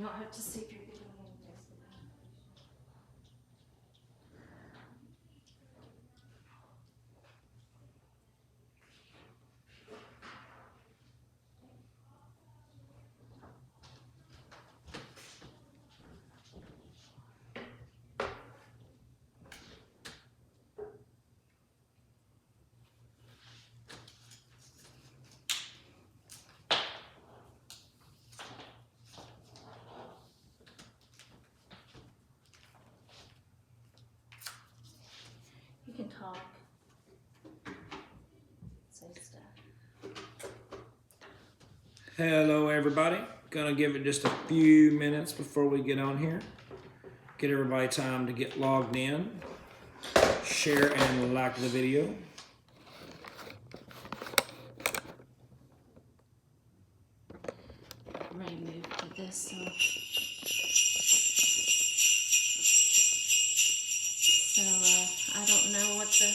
don't have to see if you're getting anything. You can talk. Say stuff. Hello everybody. Gonna give it just a few minutes before we get on here. Get everybody time to get logged in. Share and like the video. I'm ready to move to this. So I don't know what the...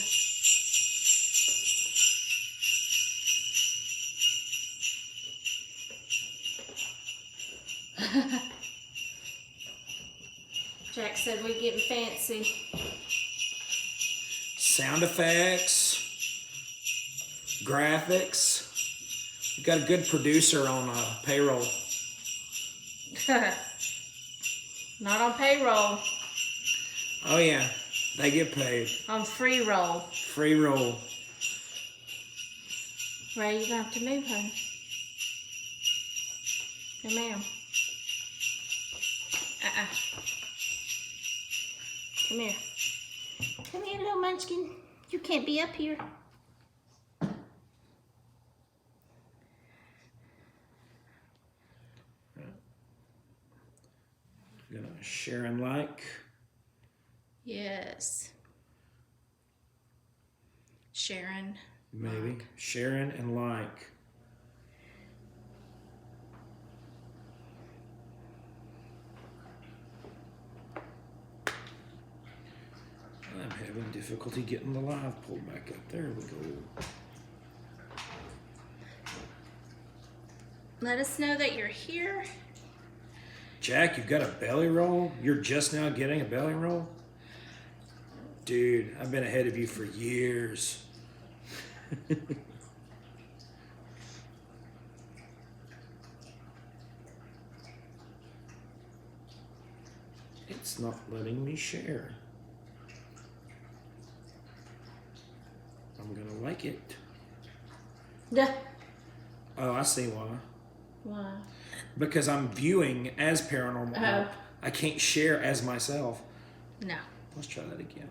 Jack said we're getting fancy. Sound effects, graphics. We've got a good producer on payroll. Not on payroll. Oh yeah, they get paid. On free roll. Free roll. Ray, you're gonna have to move, honey. No, ma'am. Come here. Come here, little munchkin. You can't be up here. Gonna share and like. Yes. Sharon. Maybe. Like. Sharing and like. I'm having difficulty getting the live pulled back up. There we go. Let us know that you're here. Jack, you've got a belly roll? You're just now getting a belly roll? Dude, I've been ahead of you for years. It's not letting me share. I'm gonna like it. Yeah. Oh, I see why. Why? Because I'm viewing as Paranormal. Oh. I can't share as myself. No. Let's try that again.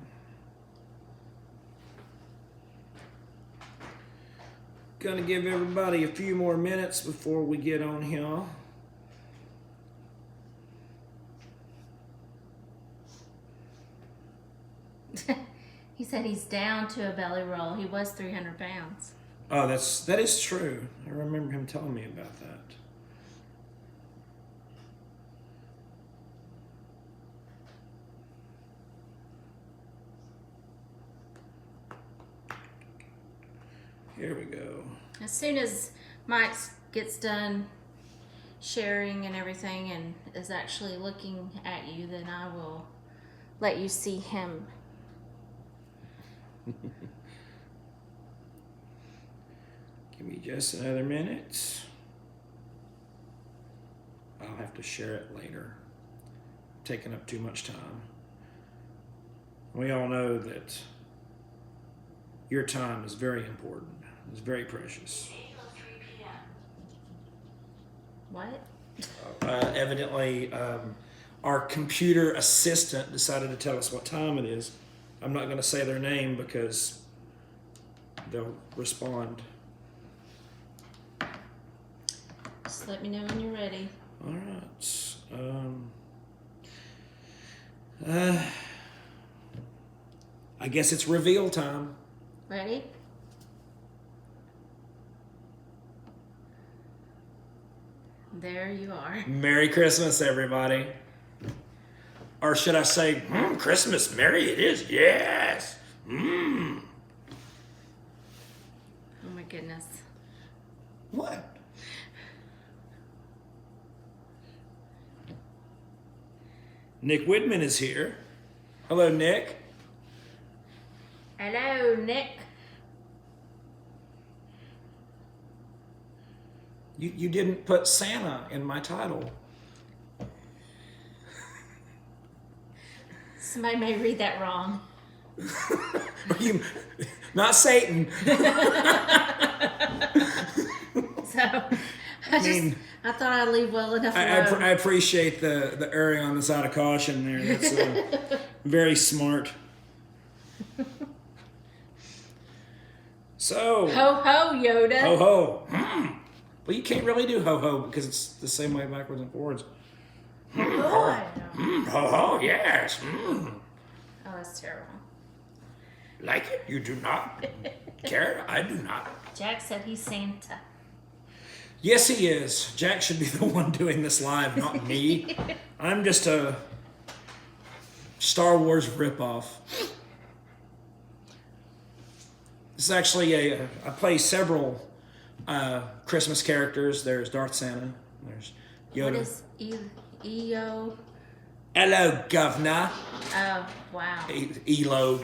Gonna give everybody a few more minutes before we get on here. He said he's down to a belly roll. He was 300 pounds. Oh, that is true. I remember him telling me about that. Here we go. As soon as Mike gets done sharing and everything and is actually looking at you, then I will let you see him. Give me just another minute. I'll have to share it later. Taking up too much time. We all know that your time is very important. It's very precious. What? Evidently, our computer assistant decided to tell us what time it is. I'm not going to say their name because they'll respond. Just let me know when you're ready. All right. I guess it's reveal time. Ready? There you are. Merry Christmas, everybody. Or should I say, Christmas, merry it is, yes. Oh my goodness. What? Nick Widman is here. Hello, Nick. Hello, Nick. You didn't put Santa in my title. Somebody may read that wrong. Not Satan. So I thought I'd leave well enough alone. I appreciate the erring on the side of caution there. That's very smart. So Ho ho, Yoda. ho ho. Well, you can't really do ho ho because it's the same way backwards and forwards. Oh, Ho ho, yes. oh, that's terrible. Like it? You do not care? I do not. Jack said he's Santa. Yes, he is. Jack should be the one doing this live, not me. I'm just a Star Wars ripoff. This is actually I play several Christmas characters. There's Darth Santa. There's Yoda. What is EO? Hello, governor. Oh, wow. Elo.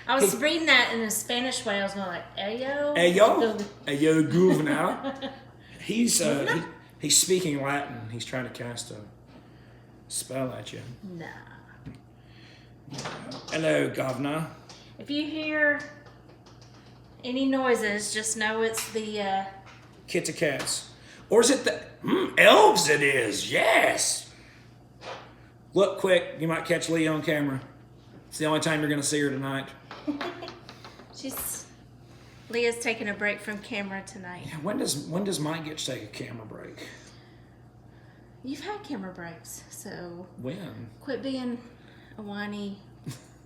I was reading that in a Spanish way. I was going like, Ayo? Ayo, governor. He's speaking Latin. He's trying to cast a spell at you. Nah. Hello, governor. If you hear any noises, just know it's the... Kitty cats. Or is it the... elves it is, yes. Look quick, you might catch Leah on camera. It's the only time you're going to see her tonight. Leah's taking a break from camera tonight. Yeah, when does Mike get to take a camera break? You've had camera breaks, so... When? Quit being a whiny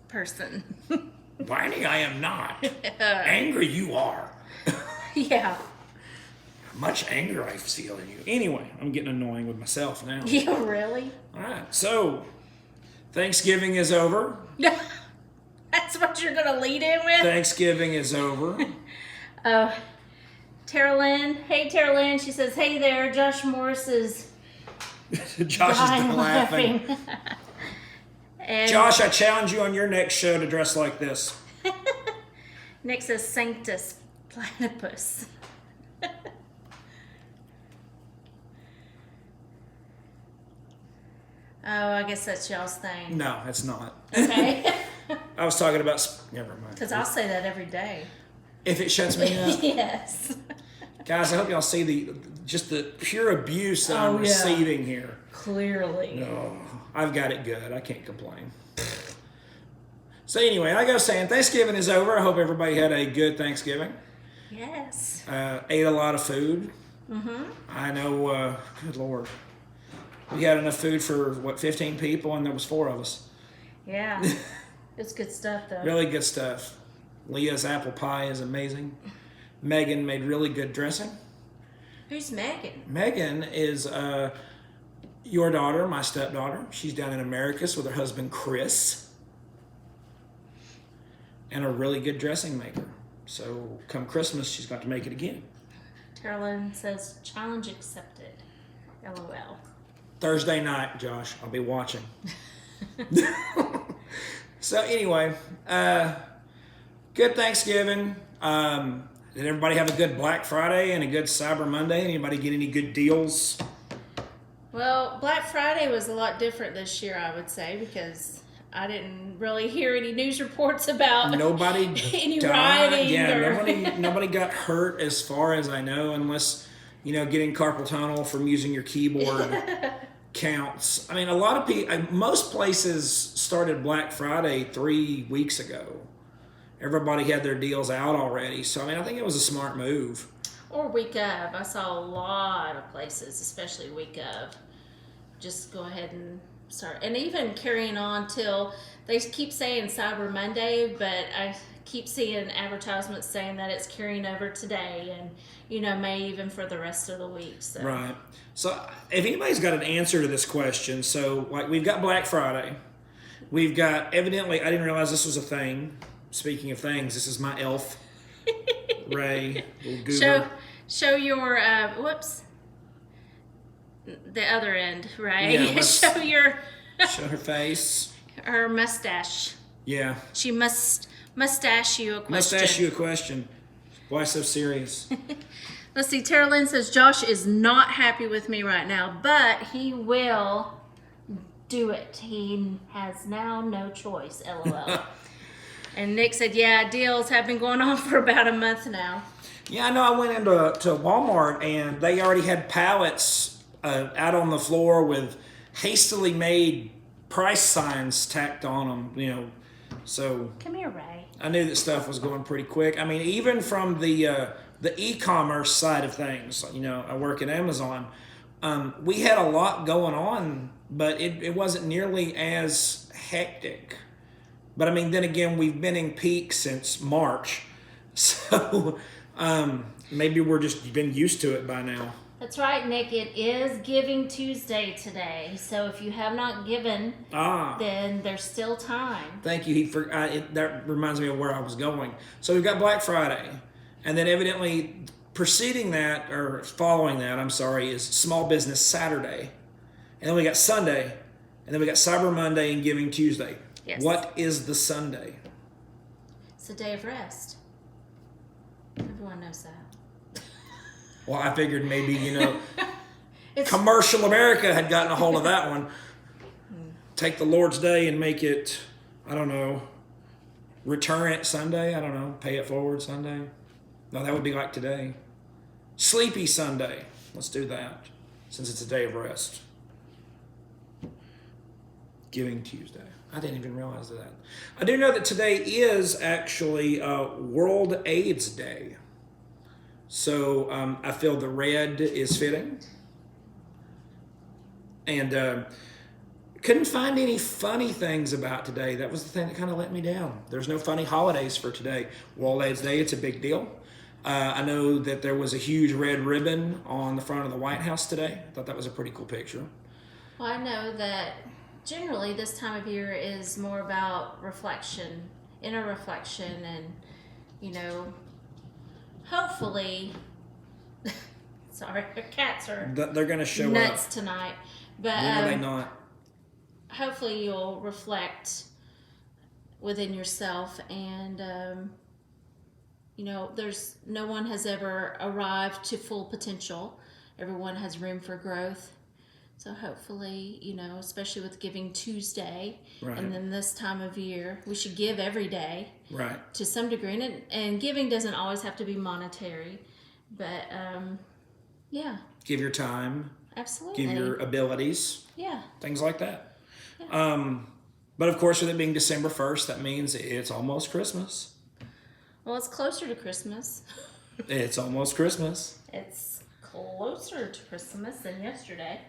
person. Whiny I am not. Angry you are. Yeah. Much anger I feel in you. Anyway, I'm getting annoying with myself now. Yeah, really? All right, so Thanksgiving is over. That's what you're going to lead in with? Thanksgiving is over. Tara Lynn. Hey, Tara Lynn. She says, hey there, Josh Morris is... Josh is done laughing. And Josh, I challenge you on your next show to dress like this. Nick says Sanctus Platypus. Oh, I guess that's y'all's thing. No, it's not. Okay. I was talking about... Never mind. Because I'll say that every day. If it shuts me up. Yes. Guys, I hope y'all see the pure abuse that I'm receiving here. Clearly. No, I've got it good. I can't complain. So anyway, like I was saying, Thanksgiving is over. I hope everybody had a good Thanksgiving. Yes. Ate a lot of food. Mm-hmm. I know, good Lord. We had enough food for, 15 people, and there was 4 of us. Yeah. It's good stuff, though. Really good stuff. Leah's apple pie is amazing. Megan made really good dressing. Who's Megan? Megan is your daughter, my stepdaughter. She's down in Americus with her husband, Chris. And a really good dressing maker. So come Christmas, she's got to make it again. Carolyn says, challenge accepted. LOL. Thursday night, Josh. I'll be watching. So anyway, good Thanksgiving. Did everybody have a good Black Friday and a good Cyber Monday? Anybody get any good deals? Well, Black Friday was a lot different this year, I would say, because I didn't really hear any news reports about nobody any died. rioting. Yeah, nobody got hurt as far as I know, unless, getting carpal tunnel from using your keyboard counts. I mean, a lot of people, most places started Black Friday 3 weeks ago. Everybody had their deals out already. So, I think it was a smart move. Or week of. I saw a lot of places, especially week of, just go ahead and start. And even carrying on till, they keep saying Cyber Monday, but I keep seeing advertisements saying that it's carrying over today and, may even for the rest of the week. So. Right. So, if anybody's got an answer to this question, so, we've got Black Friday. We've got, evidently, I didn't realize this was a thing. Speaking of things, this is my elf, Ray, little goober. Show your, the other end, right? Yeah, Show your... Show her face. Her mustache. Yeah. She must mustache you a question. Mustache you a question. Why so serious? Let's see. Tara Lynn says Josh is not happy with me right now, but he will do it. He has now no choice. LOL. And Nick said, yeah, deals have been going on for about a month now. Yeah, I know. I went into Walmart and they already had pallets out on the floor with hastily made price signs tacked on them. So Come here, Ray. I knew that stuff was going pretty quick. I mean, even from the e-commerce side of things. I work at Amazon. We had a lot going on, but it wasn't nearly as hectic. But I mean, then again, we've been in peak since March, so maybe we're just been used to it by now. That's right, Nick. It is Giving Tuesday today. So if you have not given, then there's still time. Thank you. That reminds me of where I was going. So we've got Black Friday, and then evidently preceding that, or following that, I'm sorry, is Small Business Saturday. And then we got Sunday, and then we got Cyber Monday and Giving Tuesday. Yes. What is the Sunday? It's a day of rest. Everyone knows that. Well, I figured maybe, commercial America had gotten a hold of that one. Take the Lord's Day and make it, I don't know, return it Sunday. I don't know, pay it forward Sunday. No, that would be like today. Sleepy Sunday. Let's do that, since it's a day of rest. Giving Tuesday. I didn't even realize that. I do know that today is actually World AIDS Day. So I feel the red is fitting. And couldn't find any funny things about today. That was the thing that kind of let me down. There's no funny holidays for today. World AIDS Day, it's a big deal. I know that there was a huge red ribbon on the front of the White House today. I thought that was a pretty cool picture. Well, I know that generally this time of year is more about reflection, inner reflection, and hopefully sorry, the cats are they're going to show nuts up tonight, but when are they not? Hopefully you'll reflect within yourself, and there's no one has ever arrived to full potential. Everyone has room for growth. So hopefully, especially with Giving Tuesday, right. And then this time of year, we should give every day, right, to some degree. And giving doesn't always have to be monetary, but yeah. Give your time. Absolutely. Give your abilities. Yeah. Things like that. Yeah. But of course, with it being December 1st, that means it's almost Christmas. Well, it's closer to Christmas. It's almost Christmas. It's closer to Christmas than yesterday.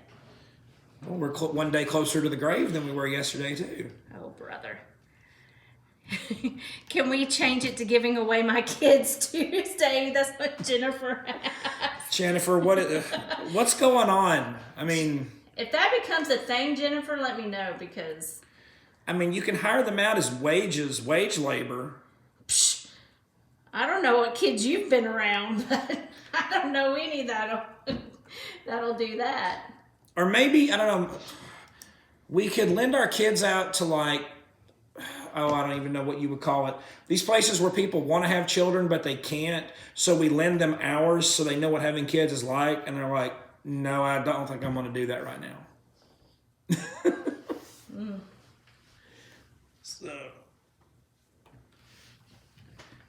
Well, we're one day closer to the grave than we were yesterday, too. Oh, brother. Can we change it to Giving Away My Kids Tuesday? That's what Jennifer asked. Jennifer, what's going on? I mean... If that becomes a thing, Jennifer, let me know, because... I mean, you can hire them out as wage labor. Psh, I don't know what kids you've been around, but I don't know any that'll do that. Or maybe, I don't know, we could lend our kids out to I don't even know what you would call it. These places where people want to have children, but they can't. So we lend them ours so they know what having kids is like. And they're like, no, I don't think I'm going to do that right now.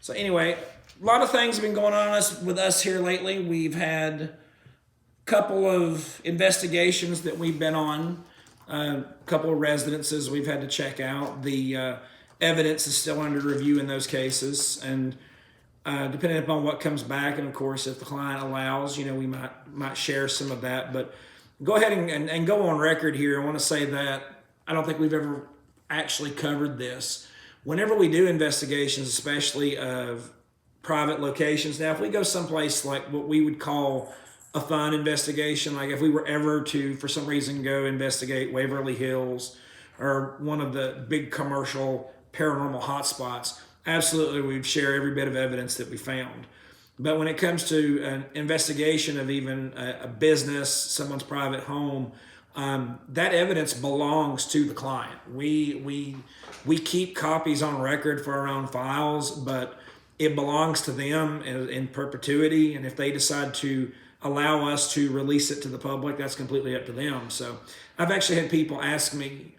So anyway, a lot of things have been going on with us here lately. We've had couple of investigations that we've been on, a couple of residences we've had to check out. The evidence is still under review in those cases, and depending upon what comes back, and of course if the client allows, we might share some of that. But go ahead and go on record here. I want to say that I don't think we've ever actually covered this. Whenever we do investigations, especially of private locations, now if we go someplace like what we would call a fun investigation, like if we were ever to, for some reason, go investigate Waverly Hills or one of the big commercial paranormal hotspots, absolutely we'd share every bit of evidence that we found. But when it comes to an investigation of even a business, someone's private home, that evidence belongs to the client. We keep copies on record for our own files, but it belongs to them in perpetuity. And if they decide to allow us to release it to the public, that's completely up to them. So I've actually had people ask me,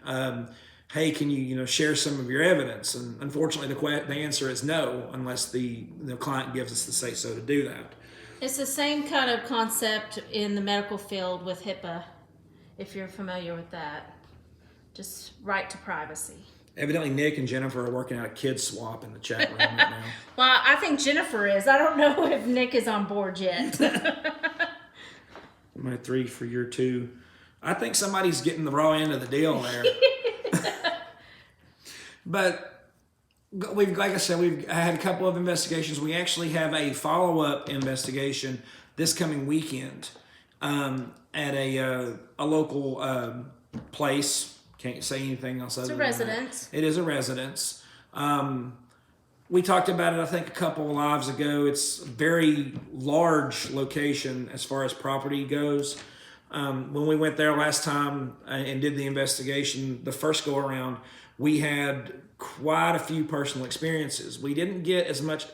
hey, can you share some of your evidence? And unfortunately, the answer is no, unless the client gives us the say so to do that. It's the same kind of concept in the medical field with HIPAA, if you're familiar with that. Just right to privacy. Evidently, Nick and Jennifer are working out a kid swap in the chat room right now. Well, I think Jennifer is. I don't know if Nick is on board yet. My 3 for your 2. I think somebody's getting the raw end of the deal there. But like I said, we've had a couple of investigations. We actually have a follow-up investigation this coming weekend at a local place. Can't say anything else. It's a residence. It is a residence. We talked about it, I think, a couple of lives ago. It's a very large location as far as property goes. When we went there last time and did the investigation, the first go around, we had quite a few personal experiences. We didn't get as much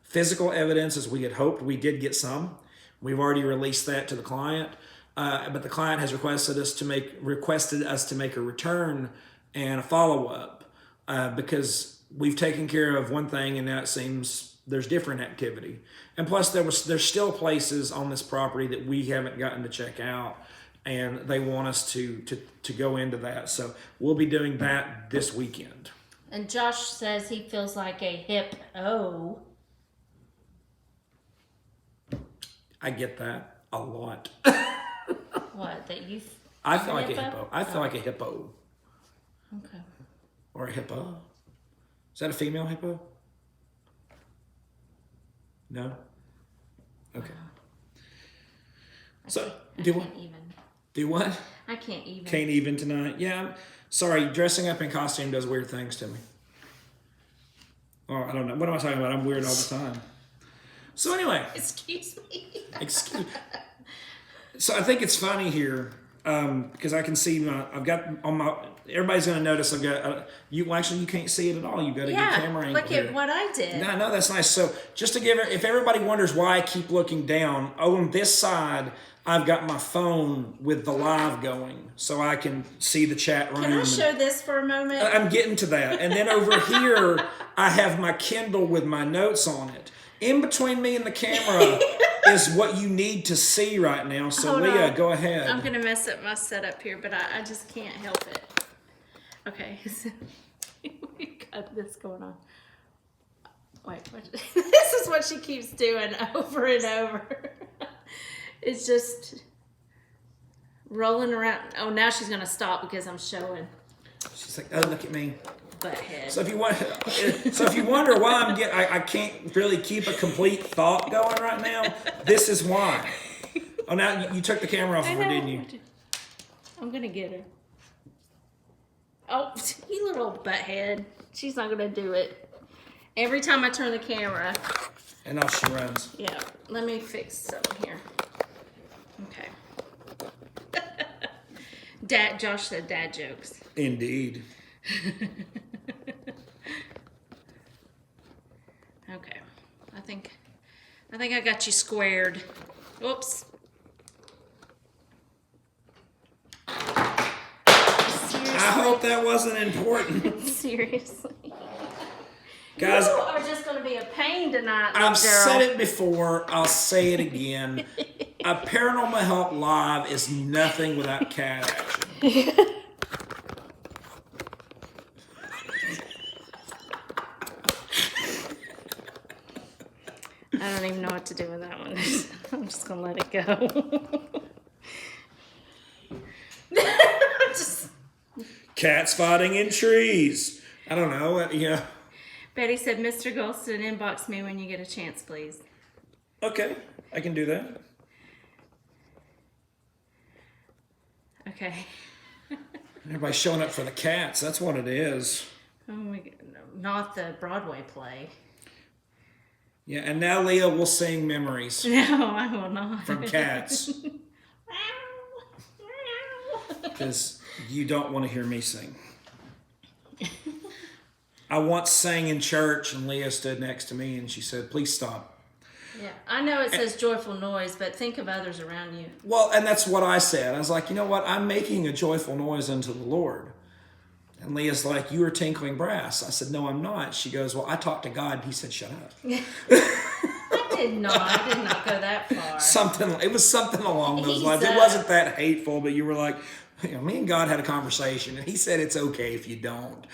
physical evidence as we had hoped. We did get some. We've already released that to the client, but the client has requested us to make a return and a follow-up because we've taken care of one thing, and now it seems there's different activity. And plus, there's still places on this property that we haven't gotten to check out, and they want us to go into that. So we'll be doing that this weekend. And Josh says he feels like a hip-o. I get that a lot. What, that you... I feel like a hippo. I feel like a hippo. Okay. Or a hippo. Is that a female hippo? No? Okay. So, do what? Even. Do what? I can't even. Can't even tonight. Yeah, I'm sorry. Dressing up in costume does weird things to me. Oh, I don't know. What am I talking about? I'm weird all the time. So anyway. Excuse me. So I think it's funny here because I can see I've got on my. Everybody's going to notice I've got you. Well, actually, you can't see it at all. You've got a good camera angle. Look at what I did. No, that's nice. So just to give it, if everybody wonders why I keep looking down, on this side, I've got my phone with the live going, so I can see the chat room. Can I show this for a moment? I'm getting to that. And then over here, I have my Kindle with my notes on it. In between me and the camera is what you need to see right now. So Hold Leah, on. go ahead. I'm going to mess up my setup here, but I just can't help it. Okay, so we got this going on. Wait, this is what she keeps doing over and over. It's just rolling around. Oh, now she's going to stop because I'm showing. She's like, oh, look at me. Butt head. So if you wonder why I can't really keep a complete thought going right now, this is why. Oh, now you took the camera off of her, didn't you? I'm going to get her. Oh, you little butthead. She's not going to do it. Every time I turn the camera. And off she runs. Yeah, let me fix something here. Okay. Josh said dad jokes. Indeed. Okay. I think I got you squared. Whoops. I hope that wasn't important. Seriously. Guys, you are just going to be a pain tonight, I've said girl. it before. I'll say it again. A Paranormal Help Live is nothing without cat action. I don't even know what to do with that one. I'm just going to let it go. Cats fighting in trees. I don't know. Yeah. Betty said, Mr. Golston, inbox me when you get a chance, please. Okay, I can do that. Okay. Everybody's showing up for the cats. That's what it is. Oh my God. Not the Broadway play. Yeah, and now Leah will sing memories No, I will not. from cats. because you don't want to hear me sing. I once sang in church, and Leah stood next to me, and she said, "Please stop." Yeah, I know it says joyful noise, but think of others around you. Well, and that's what I said. I was like, you know what? I'm making a joyful noise unto the Lord. And Leah's like, "You are tinkling brass." I said, "No, I'm not." She goes, "Well, I talked to God, and he said, shut up." I did not go that far. It was something along those lines. It wasn't that hateful, but you were like, me and God had a conversation, and he said it's okay if you don't,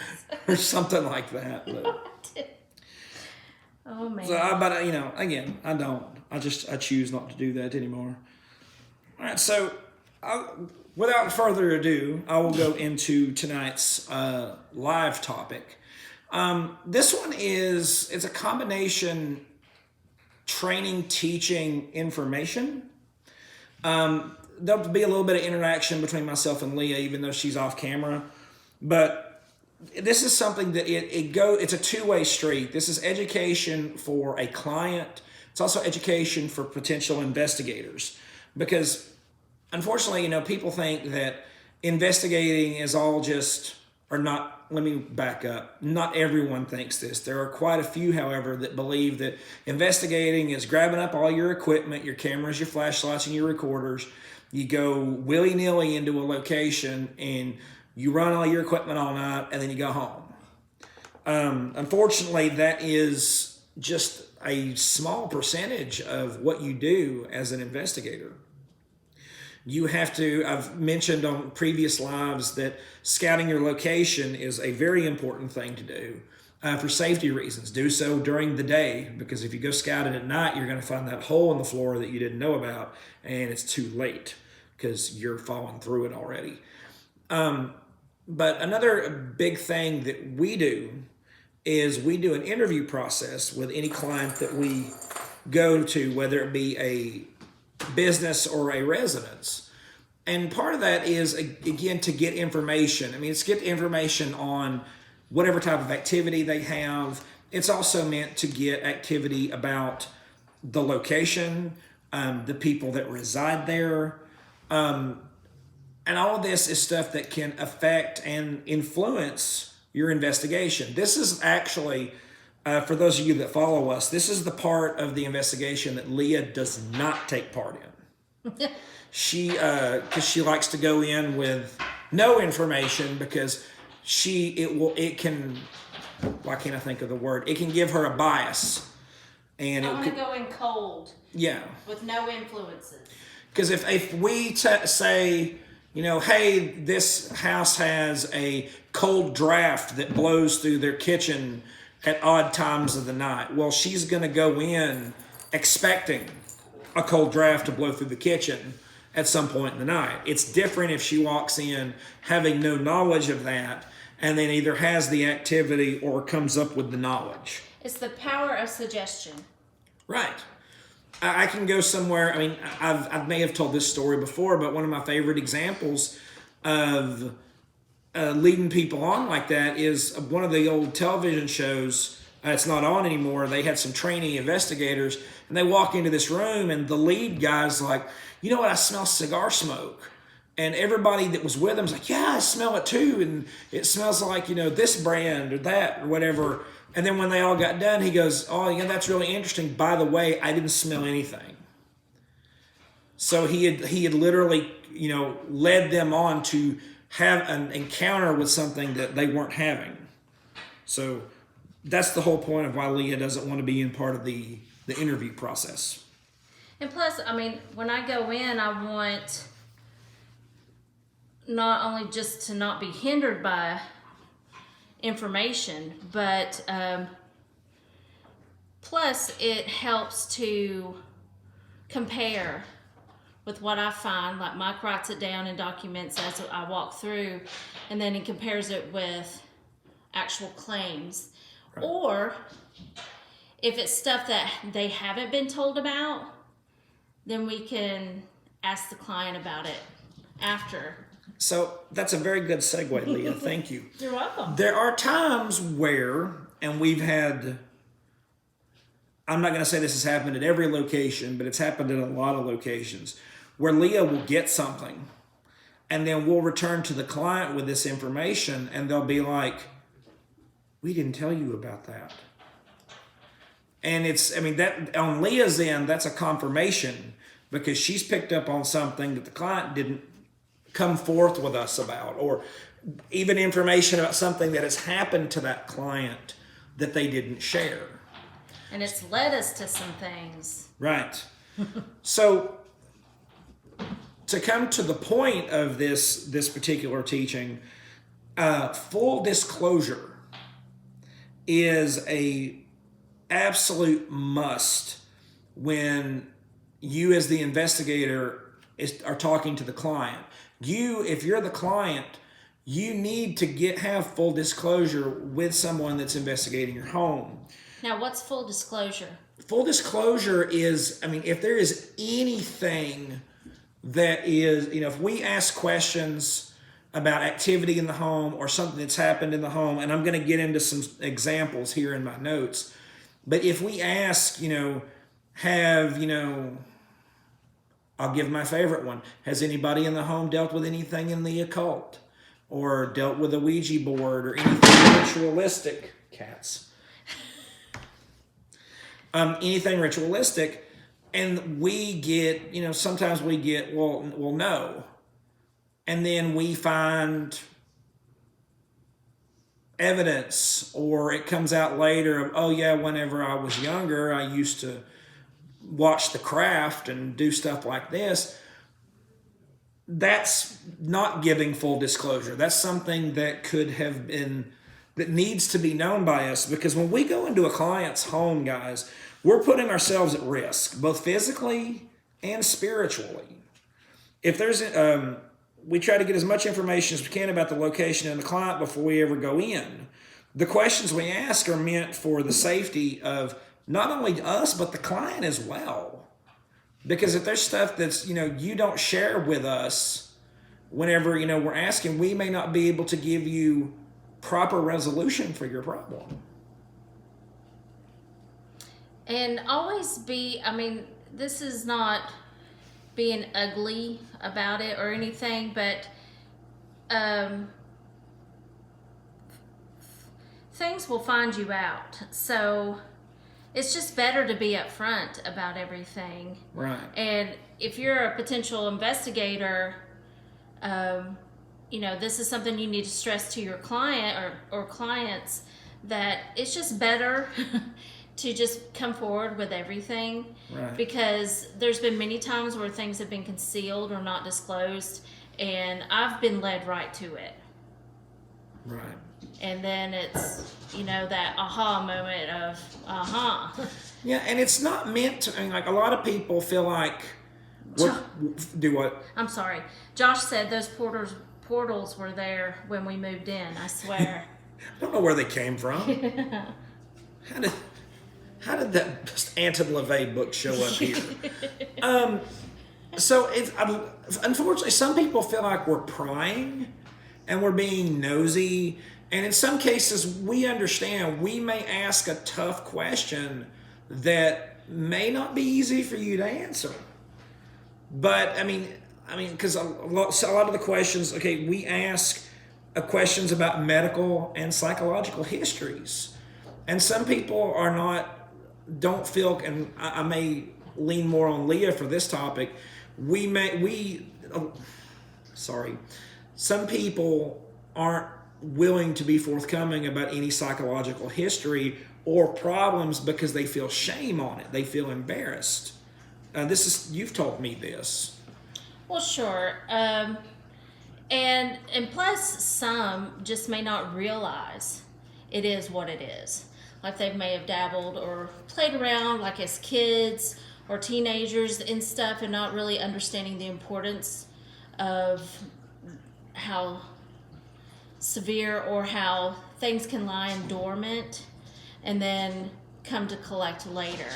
or something like that. But, oh man. so, but again, I don't. I choose not to do that anymore. All right, so without further ado, I will go into tonight's live topic. This one it's a combination training, teaching, information. There'll be a little bit of interaction between myself and Leah, even though she's off camera. But this is something that it's a two-way street. This is education for a client. It's also education for potential investigators. Because unfortunately, people think that investigating is all just, or not, let me back up. Not everyone thinks this. There are quite a few, however, that believe that investigating is grabbing up all your equipment, your cameras, your flashlights, and your recorders. You go willy-nilly into a location and you run all your equipment all night and then you go home. Unfortunately, that is just a small percentage of what you do as an investigator. You have to, I've mentioned on previous lives that scouting your location is a very important thing to do for safety reasons. Do so during the day, because if you go scouting at night, you're going to find that hole in the floor that you didn't know about, and it's too late because you're falling through it already. But another big thing that we do is we do an interview process with any client that we go to, whether it be a business or a residence. And part of that is, again, to get information. It's get information on whatever type of activity they have. It's also meant to get activity about the location, the people that reside there. And all of this is stuff that can affect and influence your investigation. This is actually, for those of you that follow us, this is the part of the investigation that Leah does not take part in. Because she likes to go in with no information, because it can, why can't I think of the word? It can give her a bias. And I want to go in cold. Yeah. With no influences. Because if we say, hey, this house has a cold draft that blows through their kitchen at odd times of the night. Well, she's going to go in expecting a cold draft to blow through the kitchen at some point in the night. It's different if she walks in having no knowledge of that and then either has the activity or comes up with the knowledge. It's the power of suggestion. Right. I can go somewhere. I may have told this story before, but one of my favorite examples of leading people on like that is one of the old television shows. It's not on anymore. They had some trainee investigators, and they walk into this room, and the lead guy's like, "You know what? I smell cigar smoke." And everybody that was with him was like, "Yeah, I smell it too. And it smells like, this brand or that or whatever." And then when they all got done, he goes, "Oh, yeah, that's really interesting. By the way, I didn't smell anything." So he had literally, led them on to have an encounter with something that they weren't having. So that's the whole point of why Leah doesn't want to be in part of the interview process. And plus, when I go in, I want not only just to not be hindered by information, but plus it helps to compare with what I find. Like Mike writes it down in documents as I walk through, and then he compares it with actual claims. Right. Or if it's stuff that they haven't been told about, then we can ask the client about it after. So that's a very good segue, Leah. Thank you. You're welcome. There are times where, and we've had, I'm not going to say this has happened at every location, but it's happened at a lot of locations, where Leah will get something And then we'll return to the client with this information, and they'll be like, we didn't tell you about that. And that on Leah's end, that's a confirmation, because she's picked up on something that the client didn't come forth with us about, or even information about something that has happened to that client that they didn't share. And it's led us to some things. Right. So to come to the point of this particular teaching, full disclosure is a absolute must when you as the investigator are talking to the client. If you're the client, you need to have full disclosure with someone that's investigating your home. Now, what's full disclosure? Full disclosure is, if there is anything that is, if we ask questions about activity in the home or something that's happened in the home, and I'm going to get into some examples here in my notes, but if we ask, I'll give my favorite one. Has anybody in the home dealt with anything in the occult, or dealt with a Ouija board, or anything ritualistic? Cats. Anything ritualistic, and we get, sometimes we get, well, no. And then we find evidence, or it comes out later of, oh yeah, whenever I was younger, I used to watch The Craft and do stuff like this. That's not giving full disclosure. That's something that that needs to be known by us, because when we go into a client's home, guys, we're putting ourselves at risk, both physically and spiritually. If there's, we try to get as much information as we can about the location and the client before we ever go in. The questions we ask are meant for the safety of not only us, but the client as well. Because if there's stuff that's, you don't share with us whenever, we're asking, we may not be able to give you proper resolution for your problem. And always this is not being ugly about it or anything, but things will find you out. So it's just better to be upfront about everything. Right. And if you're a potential investigator, this is something you need to stress to your client or clients, that it's just better to just come forward with everything. Right. Because there's been many times where things have been concealed or not disclosed, and I've been led right to it. Right. And then it's, that aha moment of, Yeah, and it's not meant to, like a lot of people feel like, do what? I'm sorry. Josh said those portals were there when we moved in, I swear. I don't know where they came from. How did that Anton LaVey book show up here? So unfortunately, some people feel like we're prying and we're being nosy. And in some cases, we understand we may ask a tough question that may not be easy for you to answer. But because a lot of the questions, we ask questions about medical and psychological histories. And some people don't feel, and I may lean more on Leah for this topic, some people aren't willing to be forthcoming about any psychological history or problems because they feel shame on it. They feel embarrassed. You've told me this. Well, sure. And plus some just may not realize it is what it is. Like they may have dabbled or played around like as kids or teenagers and stuff, and not really understanding the importance of how severe or how things can lie dormant and then come to collect later.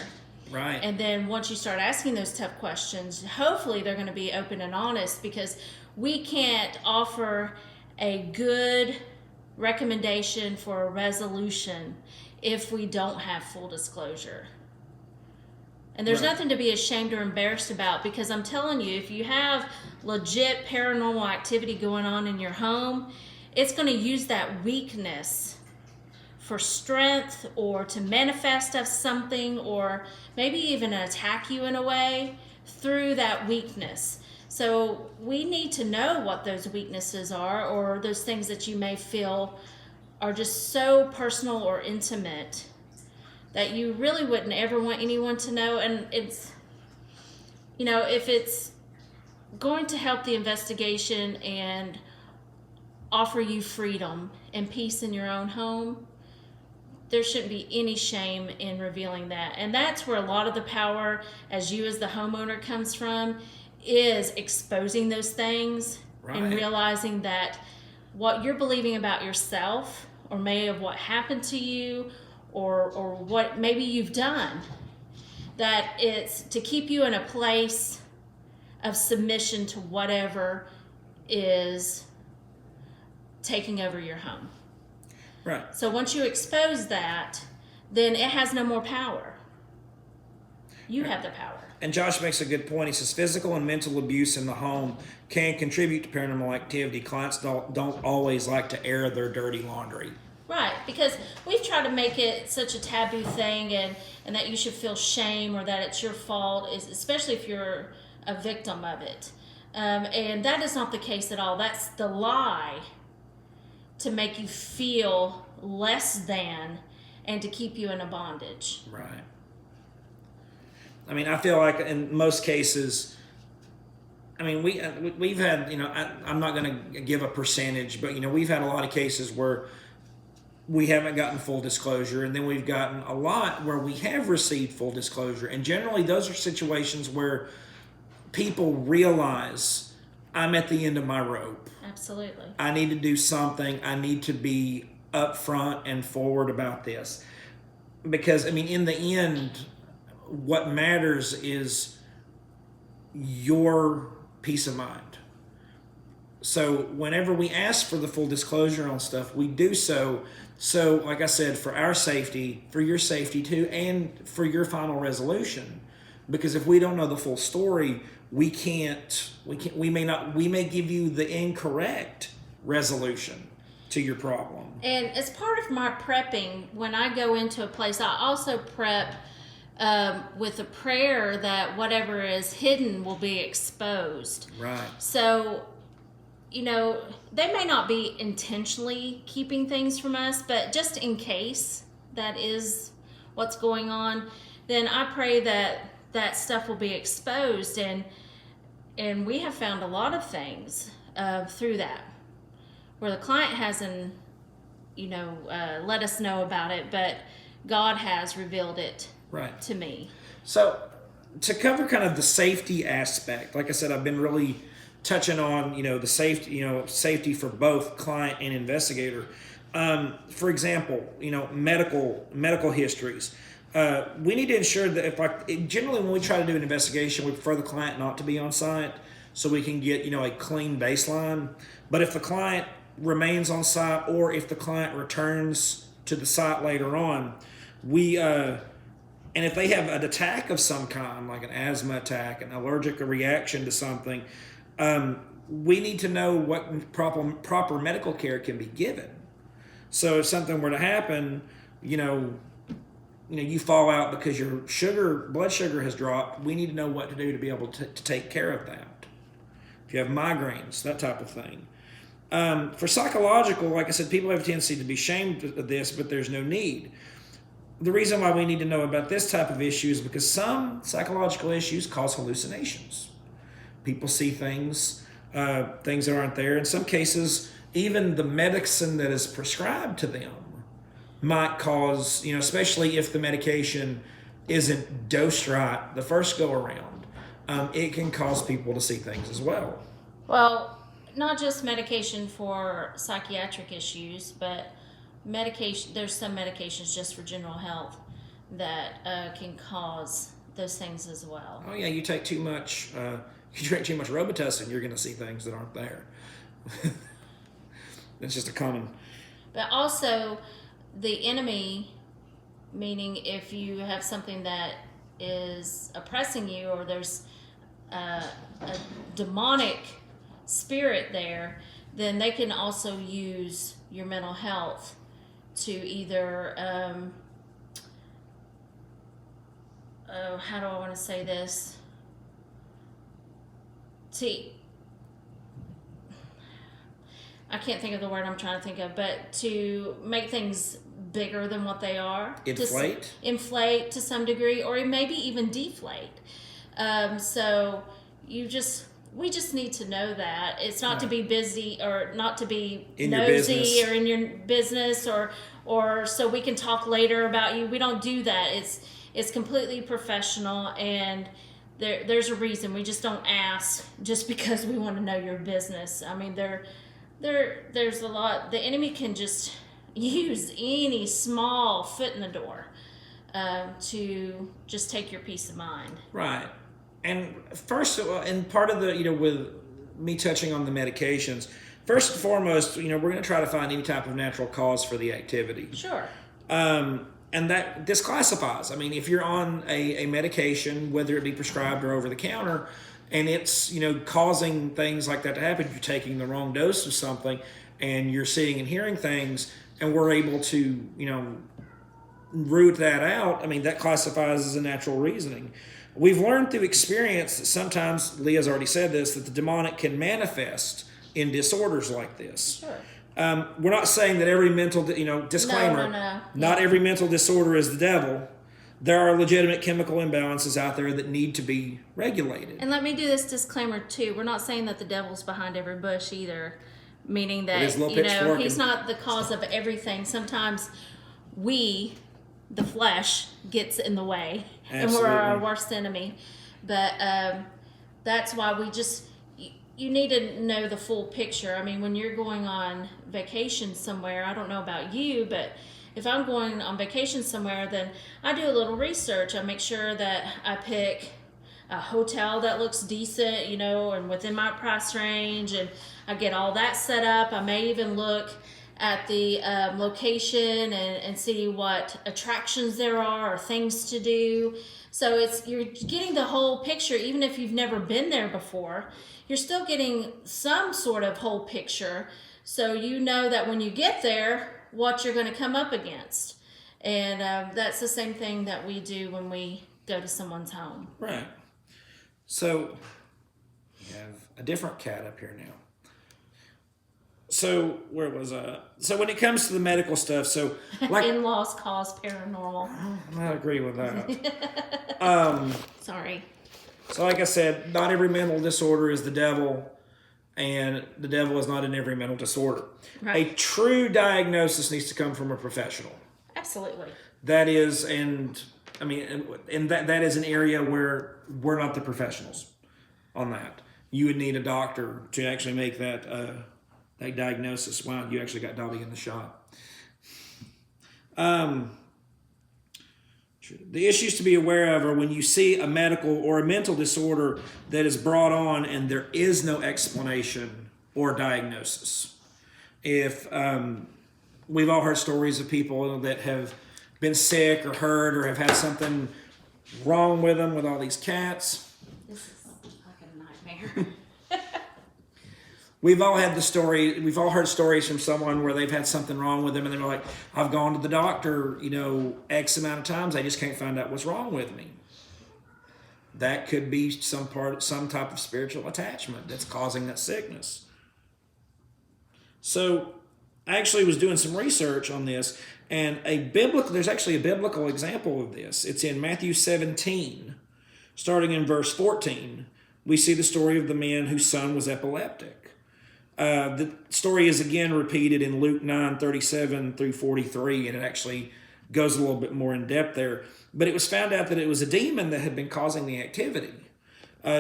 Right. And then once you start asking those tough questions, hopefully they're going to be open and honest, because we can't offer a good recommendation for a resolution if we don't have full disclosure. And there's Right. nothing to be ashamed or embarrassed about, because I'm telling you, if you have legit paranormal activity going on in your home, it's going to use that weakness for strength, or to manifest as something, or maybe even attack you in a way through that weakness. So we need to know what those weaknesses are, or those things that you may feel are just so personal or intimate that you really wouldn't ever want anyone to know. And it's, if it's going to help the investigation and offer you freedom and peace in your own home, there shouldn't be any shame in revealing that. And that's where a lot of the power as you as the homeowner comes from, is exposing those things. Right. And realizing that what you're believing about yourself, or may have what happened to you, or what maybe you've done, that it's to keep you in a place of submission to whatever is taking over your home. Right. So once you expose that, then it has no more power. You have the power. And Josh makes a good point. He says physical and mental abuse in the home can contribute to paranormal activity. Clients don't always like to air their dirty laundry. Right, because we've tried to make it such a taboo thing, and that you should feel shame, or that it's your fault, especially if you're a victim of it. And that is not the case at all. That's the lie, to make you feel less than and to keep you in a bondage. Right. I mean, I feel like in most cases, I mean, we've had, I'm not going to give a percentage, but, we've had a lot of cases where we haven't gotten full disclosure, and then we've gotten a lot where we have received full disclosure. And generally those are situations where people realize, I'm at the end of my rope. Absolutely. I need to do something. I need to be upfront and forward about this. Because, in the end, what matters is your peace of mind. So whenever we ask for the full disclosure on stuff, we do so, like I said, for our safety, for your safety too, and for your final resolution. Because if we don't know the full story, we may give you the incorrect resolution to your problem. And as part of my prepping, when I go into a place, I also prep with a prayer that whatever is hidden will be exposed. Right. So, they may not be intentionally keeping things from us, but just in case that is what's going on, then I pray that stuff will be exposed. And we have found a lot of things through that, where the client hasn't, let us know about it, but God has revealed it. Right. To me. So to cover kind of the safety aspect, like I said, I've been really touching on, the safety for both client and investigator. For example, medical histories. We need to ensure that generally when we try to do an investigation, we prefer the client not to be on site so we can get, a clean baseline. But if the client remains on site, or if the client returns to the site later on, and if they have an attack of some kind, like an asthma attack, an allergic reaction to something, we need to know what proper medical care can be given. So if something were to happen, you fall out because your blood sugar has dropped, we need to know what to do to be able to take care of that. If you have migraines, that type of thing. For psychological, like I said, people have a tendency to be ashamed of this, but there's no need. The reason why we need to know about this type of issue is because some psychological issues cause hallucinations. People see things that aren't there. In some cases, even the medicine that is prescribed to them might cause, especially if the medication isn't dosed right the first go around, it can cause people to see things as well. Well, not just medication for psychiatric issues, but there's some medications just for general health that can cause those things as well. Oh yeah, you take too much, you drink too much Robitussin, you're going to see things that aren't there. It's just a common. But also, the enemy, meaning if you have something that is oppressing you, or there's a demonic spirit there, then they can also use your mental health to either how do I want to say this? I can't think of the word I'm trying to think of, but to make things bigger than what they are. Inflate to some degree, or maybe even deflate. So we just need to know that it's not to be busy, or not to be in nosy or in your business, or so we can talk later about you. We don't do that. It's completely professional, and there's a reason. We just don't ask just because we want to know your business. I mean, there's a lot. The enemy can just use any small foot in the door to just take your peace of mind. Right. And first, and part of the, with me touching on the medications, first and foremost, we're going to try to find any type of natural cause for the activity. Sure. And that disclassifies. I mean, if you're on a medication, whether it be prescribed or over the counter, and it's, causing things like that to happen, you're taking the wrong dose of something, and you're seeing and hearing things, and we're able to, root that out. I mean, that classifies as a natural reasoning. We've learned through experience that sometimes, Leah's already said this, that the demonic can manifest in disorders like this. Sure. We're not saying that every mental, disclaimer, No. not every mental disorder is the devil. There are legitimate chemical imbalances out there that need to be regulated. And let me do this disclaimer too. We're not saying that the devil's behind every bush either, meaning that, he's not the cause of everything. Sometimes we, the flesh, gets in the way. Absolutely. And we're our worst enemy. But that's why you need to know the full picture. I mean, when you're going on vacation somewhere, I don't know about you, but if I'm going on vacation somewhere, then I do a little research. I make sure that I pick a hotel that looks decent, and within my price range, and I get all that set up. I may even look at the location and see what attractions there are or things to do. So you're getting the whole picture. Even if you've never been there before, you're still getting some sort of whole picture, so you know that when you get there, what you're going to come up against. And that's the same thing that we do when we go to someone's home. Right. So we have a different cat up here now. So where was I? So when it comes to the medical stuff, so like in-laws cause paranormal. I agree with that. Sorry. So like I said, not every mental disorder is the devil, and the devil is not in every mental disorder. Right. A true diagnosis needs to come from a professional. Absolutely. That is, and that is an area where we're not the professionals on that. You would need a doctor to actually make that diagnosis. Wow, you actually got Dobby in the shot. The issues to be aware of are when you see a medical or a mental disorder that is brought on and there is no explanation or diagnosis. If we've all heard stories of people that have been sick or hurt or have had something wrong with them with all these cats. This is like a nightmare. We've all heard stories from someone where they've had something wrong with them, and they're like, I've gone to the doctor, X amount of times, I just can't find out what's wrong with me. That could be some type of spiritual attachment that's causing that sickness. So I actually was doing some research on this, and there's actually a biblical example of this. It's in Matthew 17, starting in verse 14. We see the story of the man whose son was epileptic. The story is again repeated in Luke 9:37 through 43, and it actually goes a little bit more in depth there. But it was found out that it was a demon that had been causing the activity.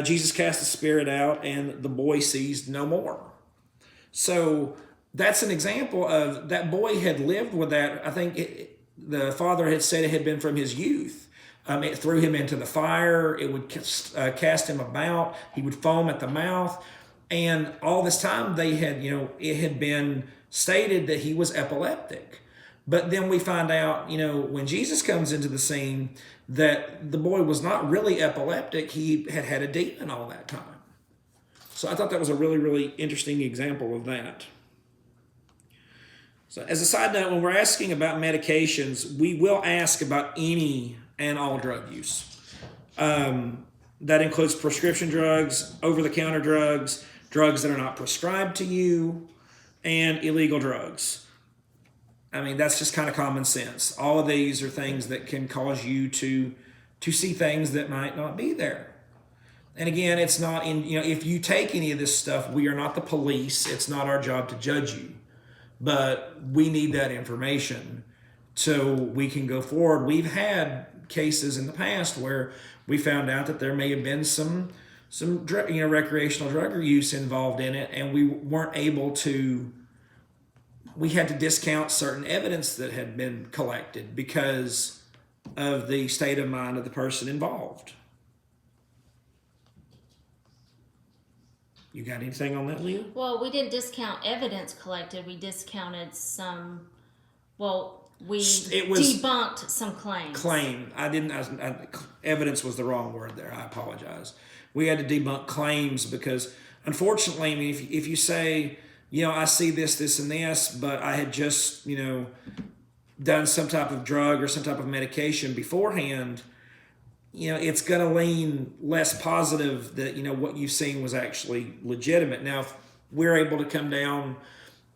Jesus cast the spirit out, and the boy seized no more. So that's an example of that boy had lived with that. I think the father had said it had been from his youth. It threw him into the fire. It would cast him about. He would foam at the mouth. And all this time it had been stated that he was epileptic. But then we find out, when Jesus comes into the scene, that the boy was not really epileptic. He had had a demon all that time. So I thought that was a really, really interesting example of that. So as a side note, when we're asking about medications, we will ask about any and all drug use. That includes prescription drugs, over-the-counter drugs, drugs that are not prescribed to you, and illegal drugs. I mean, that's just kind of common sense. All of these are things that can cause you to see things that might not be there. And again, it's not if you take any of this stuff, we are not the police. It's not our job to judge you. But we need that information so we can go forward. We've had cases in the past where we found out that there may have been some recreational drug use involved in it, and we weren't able to. We had to discount certain evidence that had been collected because of the state of mind of the person involved. You got anything on that, Leah? Well, we didn't discount evidence collected. We discounted some. Well, we debunked some claims. Evidence was the wrong word there. I apologize. We had to debunk claims because, unfortunately, I mean, if you say, I see this, this, and this, but I had just, done some type of drug or some type of medication beforehand, it's going to lean less positive that, what you've seen was actually legitimate. Now, if we're able to come down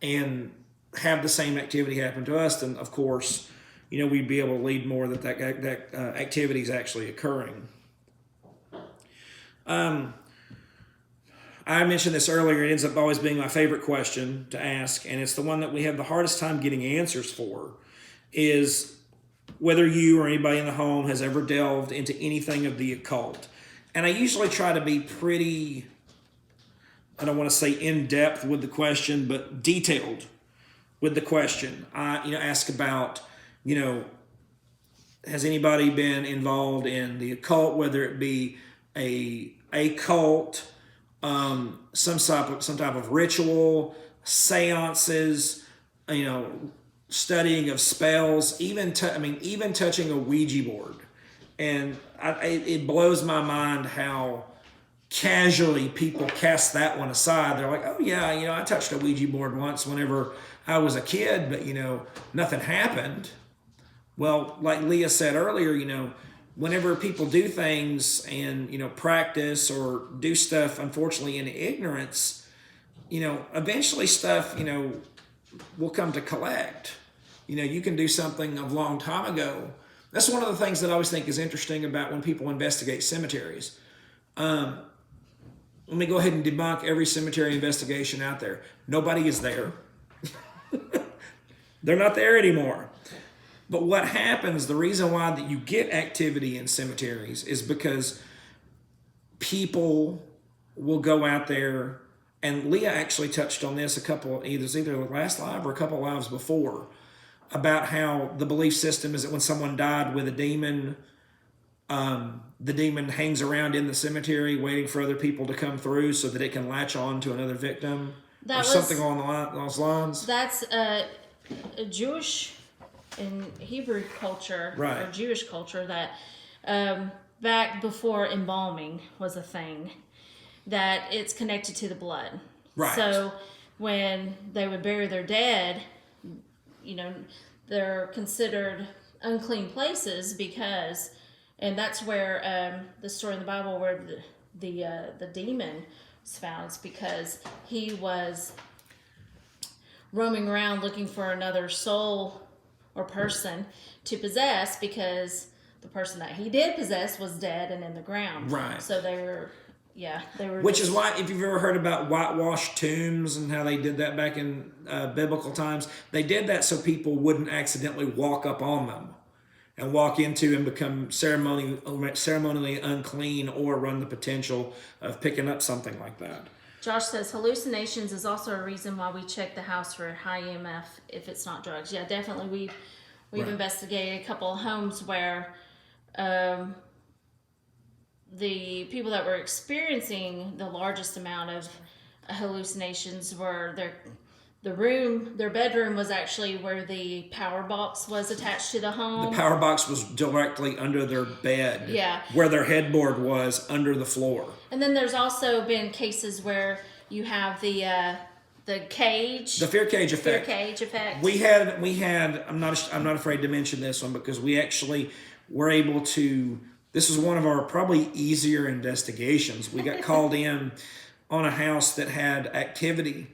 and have the same activity happen to us, then, of course, we'd be able to lead more that activity is actually occurring. I mentioned this earlier. It ends up always being my favorite question to ask, and it's the one that we have the hardest time getting answers for, is whether you or anybody in the home has ever delved into anything of the occult. And I usually try to be pretty, I don't want to say in-depth with the question, but detailed with the question. I ask about, has anybody been involved in the occult, whether it be a cult, some type of ritual, seances, studying of spells, even touching a Ouija board. And it blows my mind how casually people cast that one aside. They're like, oh yeah, I touched a Ouija board once whenever I was a kid, but nothing happened. Well, like Leah said earlier, whenever people do things and practice or do stuff, unfortunately in ignorance, eventually stuff will come to collect. You can do something a long time ago. That's one of the things that I always think is interesting about when people investigate cemeteries. Let me go ahead and debunk every cemetery investigation out there. Nobody is there. They're not there anymore. But what happens, the reason why that you get activity in cemeteries is because people will go out there, and Leah actually touched on this either the last live or a couple lives before, about how the belief system is that when someone died with a demon, the demon hangs around in the cemetery waiting for other people to come through so that it can latch on to another victim something along those lines. That's a Jewish and Hebrew culture, right, or Jewish culture, that back before embalming was a thing, that it's connected to the blood. Right. So when they would bury their dead, they're considered unclean places because, and that's where the story in the Bible where the demon was found, is because he was roaming around looking for another soul or person to possess, because the person that he did possess was dead and in the ground. Right. So they were. Which is why, if you've ever heard about whitewashed tombs and how they did that back in biblical times, they did that so people wouldn't accidentally walk up on them and walk into and become ceremonially unclean or run the potential of picking up something like that. Josh says hallucinations is also a reason why we check the house for high EMF if it's not drugs. Yeah, definitely. We've right. investigated a couple of homes where the people that were experiencing the largest amount of hallucinations were their bedroom was actually where the power box was attached to the The home. power box was directly under their bed. Yeah. Where their headboard was under the floor. And then there's also been cases where you have the cage, The fear cage effect. fear cage effect. We had. I'm not afraid to mention this one because we actually were able to. This was one of our probably easier investigations. We got called in on a house that had activity,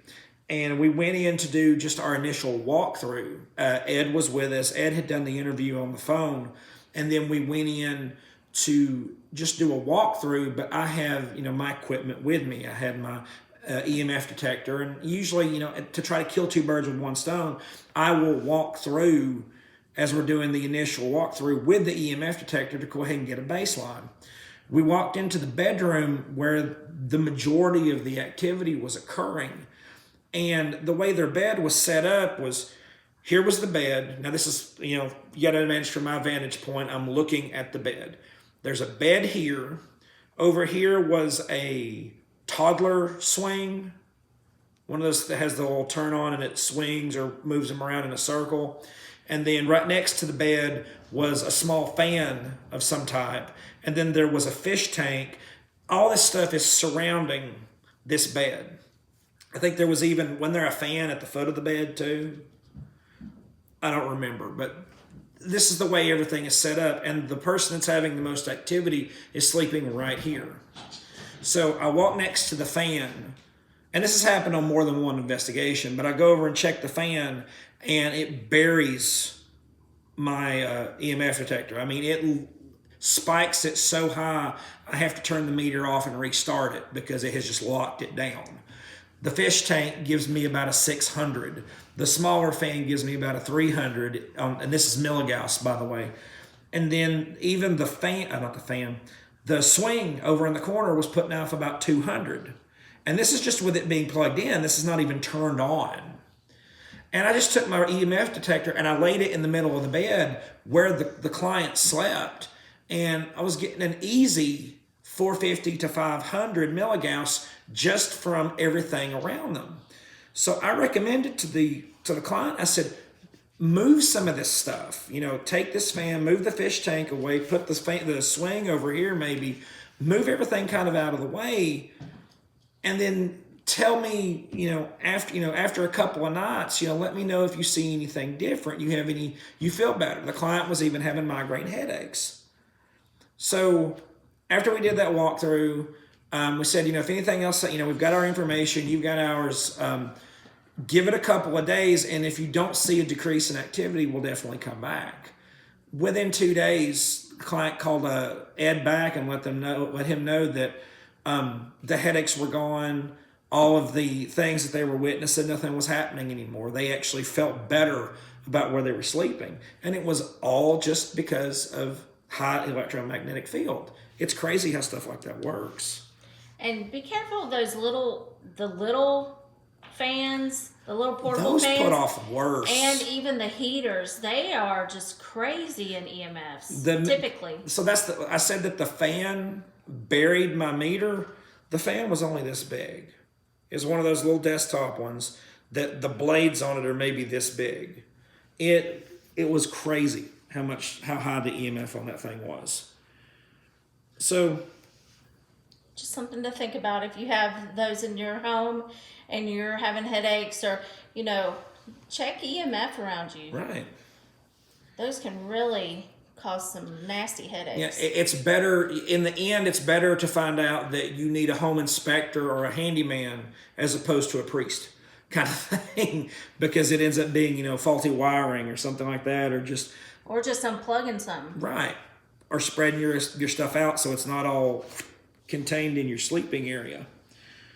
and we went in to do just our initial walkthrough. Ed was with us. Ed had done the interview on the phone, and then we went in to just do a walkthrough. But I have my equipment with me. I had my EMF detector, and usually to try to kill two birds with one stone, I will walk through as we're doing the initial walkthrough with the EMF detector to go ahead and get a baseline. We walked into the bedroom where the majority of the activity was occurring. And the way their bed was set up was, here was the bed. Now this is, you got to imagine from my vantage point, I'm looking at the bed. There's a bed here. Over here was a toddler swing. One of those that has the little turn on and it swings or moves them around in a circle. And then right next to the bed was a small fan of some type. And then there was a fish tank. All this stuff is surrounding this bed. I think there was wasn't there a fan at the foot of the bed too? I don't remember, but this is the way everything is set up. And the person that's having the most activity is sleeping right here. So I walk next to the fan, and this has happened on more than one investigation, but I go over and check the fan, and it buries my EMF detector. I mean, it spikes it so high, I have to turn the meter off and restart it because it has just locked it down. The fish tank gives me about a 600. The smaller fan gives me about a 300, and this is milligauss, by the way. And then even the the swing over in the corner was putting off about 200. And this is just with it being plugged in. This is not even turned on. And I just took my EMF detector and I laid it in the middle of the bed where the client slept. And I was getting an easy 450 to 500 milligauss just from everything around them. So I recommended to the client, I said, move some of this stuff. Take this fan, move the fish tank away, put the swing over here maybe, move everything kind of out of the way, and then tell me, after a couple of nights, let me know if you see anything different. You feel better. The client was even having migraine headaches. So after we did that walkthrough, we said, if anything else, we've got our information, you've got ours, give it a couple of days, and if you don't see a decrease in activity, we'll definitely come back. Within 2 days, the client called Ed back and let him know that the headaches were gone, all of the things that they were witnessing, nothing was happening anymore. They actually felt better about where they were sleeping, and it was all just because of high electromagnetic field. It's crazy how stuff like that works. And be careful of the little fans, the little portable Those fans. put off worse. And even the heaters, they are just crazy in EMFs, typically. So I said that the fan buried my meter. The fan was only this big. It's one of those little desktop ones that the blades on it are maybe this big. It was crazy how high the EMF on that thing was. So just something to think about if you have those in your home and you're having headaches, or check EMF around you. Right. Those can really cause some nasty headaches. Yeah, it's better in the end. It's better to find out that you need a home inspector or a handyman as opposed to a priest, kind of thing, because it ends up being faulty wiring or something like that, or just unplugging something. Right, or spreading your stuff out so it's not all contained in your sleeping area.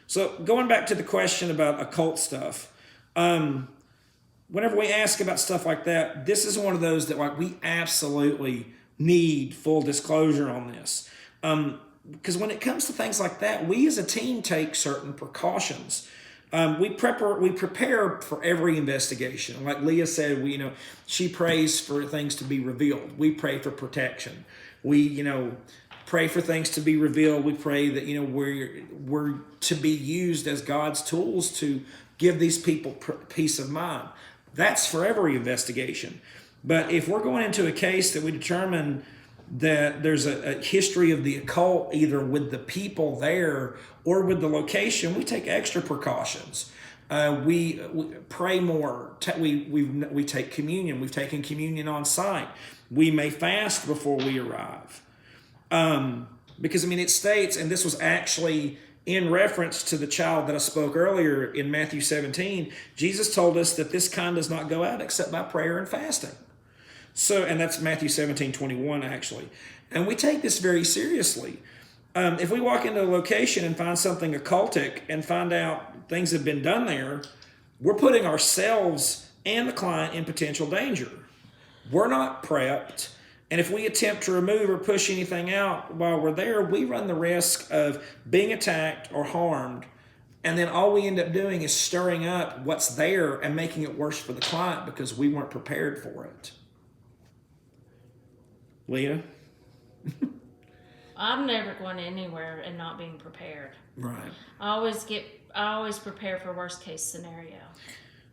So going back to the question about occult stuff, whenever we ask about stuff like that, this is one of those that we absolutely need full disclosure on this. Because when it comes to things like that, we as a team take certain precautions. We prepare for every investigation. Like Leah said, she prays for things to be revealed. We pray for protection. We, pray for things to be revealed. We pray that we're to be used as God's tools to give these people peace of mind. That's for every investigation. But if we're going into a case that we determine that there's a history of the occult, either with the people there or with the location, we take extra precautions. We pray more. We take communion. We've taken communion on site. We may fast before we arrive. Because it states, and this was actually in reference to the child that I spoke earlier in Matthew 17, Jesus told us that this kind does not go out except by prayer and fasting. So, and that's Matthew 17:21 actually. And we take this very seriously. If we walk into a location and find something occultic and find out things have been done there, we're putting ourselves and the client in potential danger. We're not prepped. And if we attempt to remove or push anything out while we're there, we run the risk of being attacked or harmed. And then all we end up doing is stirring up what's there and making it worse for the client because we weren't prepared for it. Leah? I'm never going anywhere and not being prepared. Right. I always prepare for worst case scenario.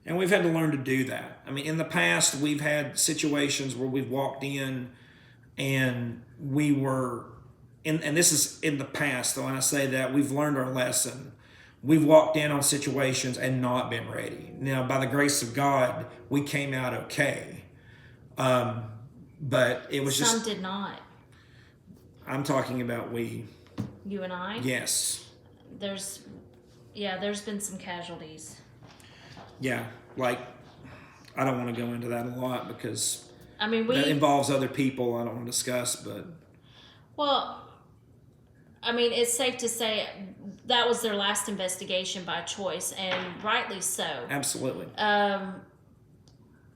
And we've had to learn to do that. In the past, we've had situations where we've walked in and we were, and this is in the past, though, and I say that, we've learned our lesson. We've walked in on situations and not been ready. Now, by the grace of God, we came out okay. But it was Some did not. I'm talking about we. You and I? Yes. There's been some casualties. Yeah, I don't want to go into that a lot because that involves other people I don't want to discuss, but. Well, it's safe to say that was their last investigation by choice, and rightly so. Absolutely.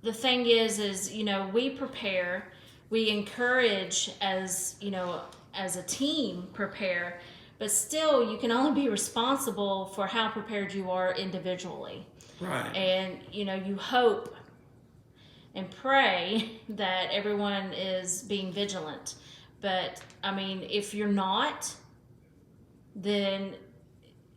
The thing is, we prepare, we encourage as a team prepare, but still you can only be responsible for how prepared you are individually. Right. And, you hope and pray that everyone is being vigilant. But, if you're not, then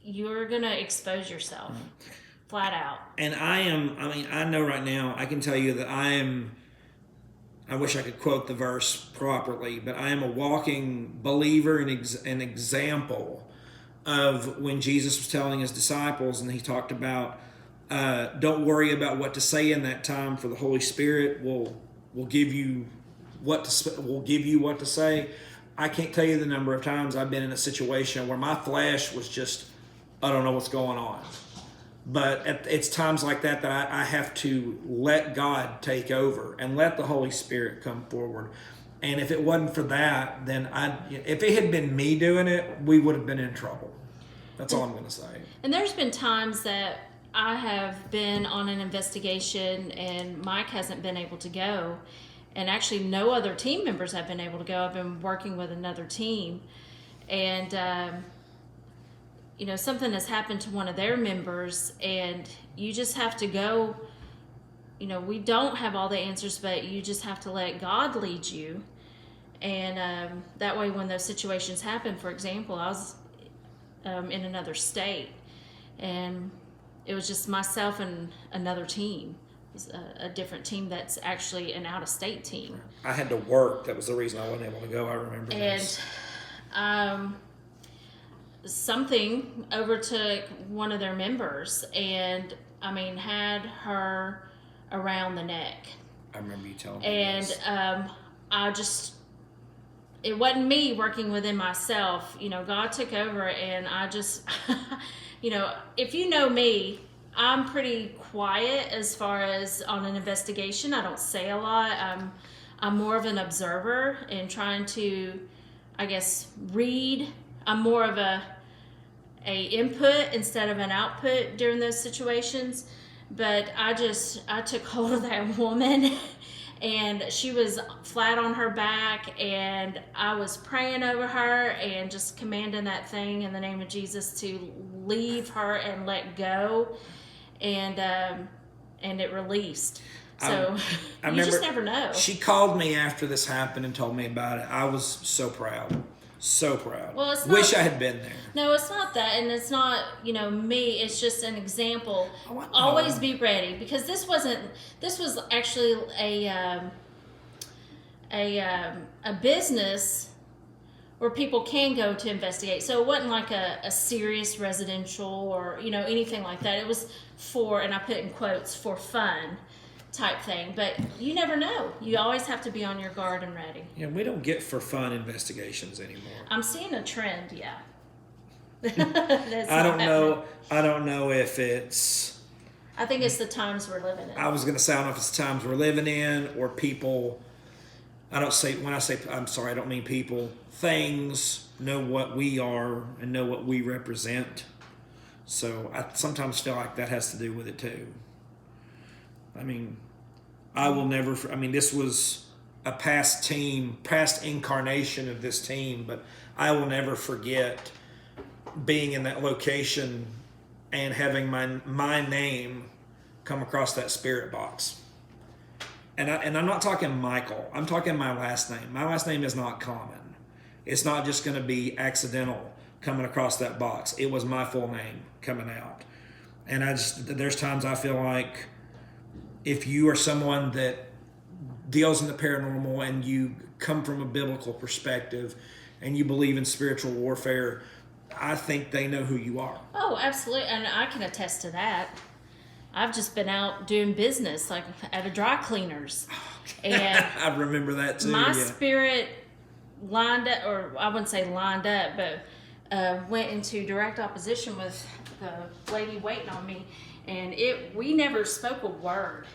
you're going to expose yourself. Right. Flat out. And I know right now, I can tell you that I wish I could quote the verse properly, but I am a walking believer and an example of when Jesus was telling his disciples, and he talked about, don't worry about what to say in that time, for the Holy Spirit will give you what to say. I can't tell you the number of times I've been in a situation where my flesh was just, I don't know what's going on. But it's times like that I have to let God take over and let the Holy Spirit come forward. And if it wasn't for that, then if it had been me doing it, we would have been in trouble. That's all I'm going to say. And there's been times that I have been on an investigation and Mike hasn't been able to go. And actually no other team members have been able to go. I've been working with another team. And, something has happened to one of their members and you just have to go. We don't have all the answers, but you just have to let God lead you. And that way when those situations happen, for example, I was in another state and it was just myself and another team. It was a different team that's actually an out-of-state team. I had to work. That was the reason I wasn't able to go. I remember this. And something overtook one of their members and had her around the neck. I remember you telling me this. And it wasn't me working within myself. God took over and I just, if you know me, I'm pretty quiet as far as on an investigation. I don't say a lot. I'm more of an observer and trying to, read. I'm more of a input instead of an output during those situations. But I took hold of that woman and she was flat on her back and I was praying over her and just commanding that thing in the name of Jesus to leave her and let go. And it released. So you just never know. She called me after this happened and told me about it. I was so proud. So proud. Well, it's Wish not- I had been there. No, it's not that, and it's not, me. It's just an example. Oh, I know. Always be ready, because this was actually a business where people can go to investigate. So it wasn't like a serious residential or anything like that. It was for, and I put in quotes, for fun type thing. But you never know. You always have to be on your guard and ready. Yeah, we don't get for fun investigations anymore. I'm seeing a trend. Yeah. I don't know. I don't know if it's. I think it's the times we're living in. I was going to say, I don't know if it's the times we're living in or people. I'm sorry, I don't mean people. Things know what we are and know what we represent. So I sometimes feel like that has to do with it too. I mean, this was a past incarnation of this team, but I will never forget being in that location and having my name come across that spirit box. And I'm not talking Michael. I'm talking my last name. My last name is not common. It's not just going to be accidental coming across that box. It was my full name coming out. And there's times I feel like if you are someone that deals in the paranormal and you come from a biblical perspective and you believe in spiritual warfare, I think they know who you are. Oh, absolutely. And I can attest to that. I've just been out doing business, like at a dry cleaners. And I remember that too. My spirit lined up, or I wouldn't say lined up, but went into direct opposition with the lady waiting on me. And we never spoke a word,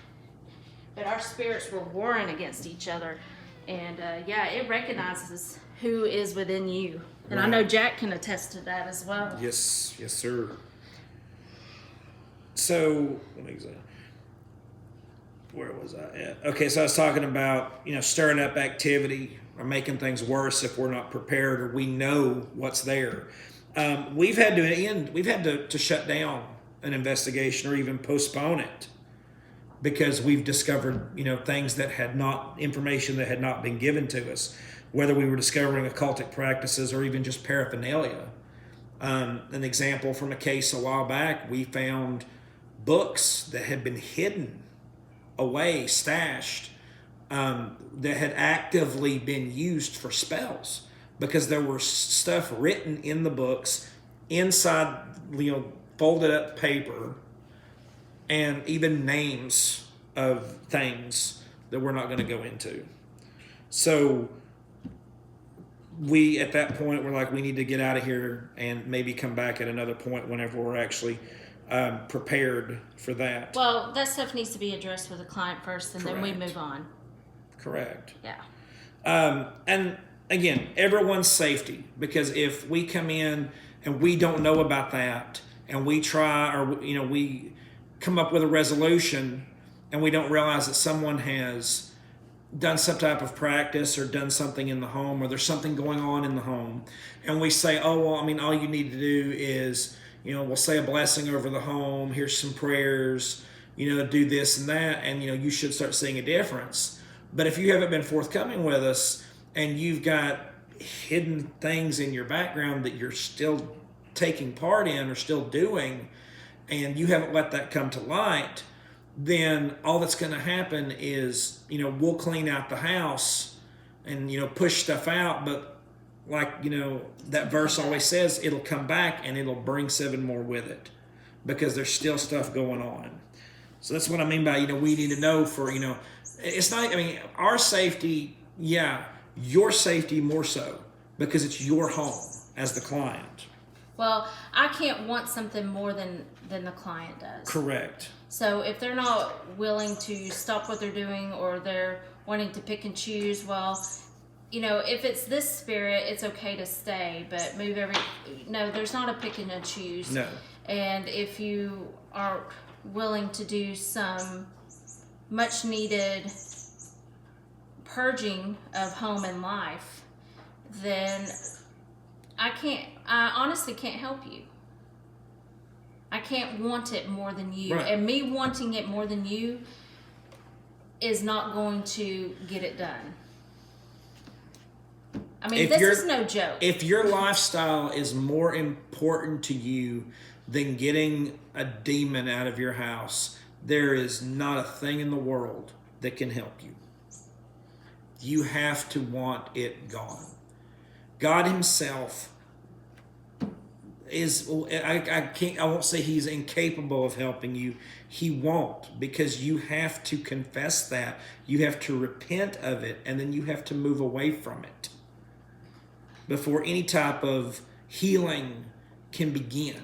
but our spirits were warring against each other. And it recognizes who is within you. And right. I know Jack can attest to that as well. Yes, sir. So, where was I at? Okay, so I was talking about, stirring up activity or making things worse if we're not prepared or we know what's there. We've had to shut down an investigation or even postpone it because we've discovered, things information that had not been given to us, whether we were discovering occultic practices or even just paraphernalia. An example from a case a while back, we found books that had been hidden away, stashed, that had actively been used for spells because there was stuff written in the books inside, folded up paper, and even names of things that we're not going to go into. So we, at that point, were like, we need to get out of here and maybe come back at another point whenever we're actually prepared for that. Well, that stuff needs to be addressed with the client first, and then we move on. Correct. Yeah. And again, everyone's safety, because if we come in and we don't know about that, and we try, or we come up with a resolution, and we don't realize that someone has done some type of practice or done something in the home, or there's something going on in the home, and we say, oh, well, all you need to do is, we'll say a blessing over the home, here's some prayers, do this and that, and, you should start seeing a difference. But if you haven't been forthcoming with us and you've got hidden things in your background that you're still taking part in or still doing, and you haven't let that come to light, then all that's going to happen is, we'll clean out the house and, push stuff out, but like, that verse always says, it'll come back and it'll bring 7 more with it because there's still stuff going on. So that's what I mean by, we need to know for, it's not, our safety, your safety more so because it's your home as the client. Well, I can't want something more than the client does. Correct. So if they're not willing to stop what they're doing or they're wanting to pick and choose, well, if it's this spirit, it's okay to stay, but no, there's not a pick and a choose. No. And if you are willing to do some much needed purging of home and life, then I honestly can't help you. I can't want it more than you. Right. And me wanting it more than you is not going to get it done. I mean, this is no joke. If your lifestyle is more important to you than getting a demon out of your house, there is not a thing in the world that can help you. You have to want it gone. God himself is, I won't say he's incapable of helping you. He won't, because you have to confess that. You have to repent of it, and then you have to move away from it before any type of healing can begin.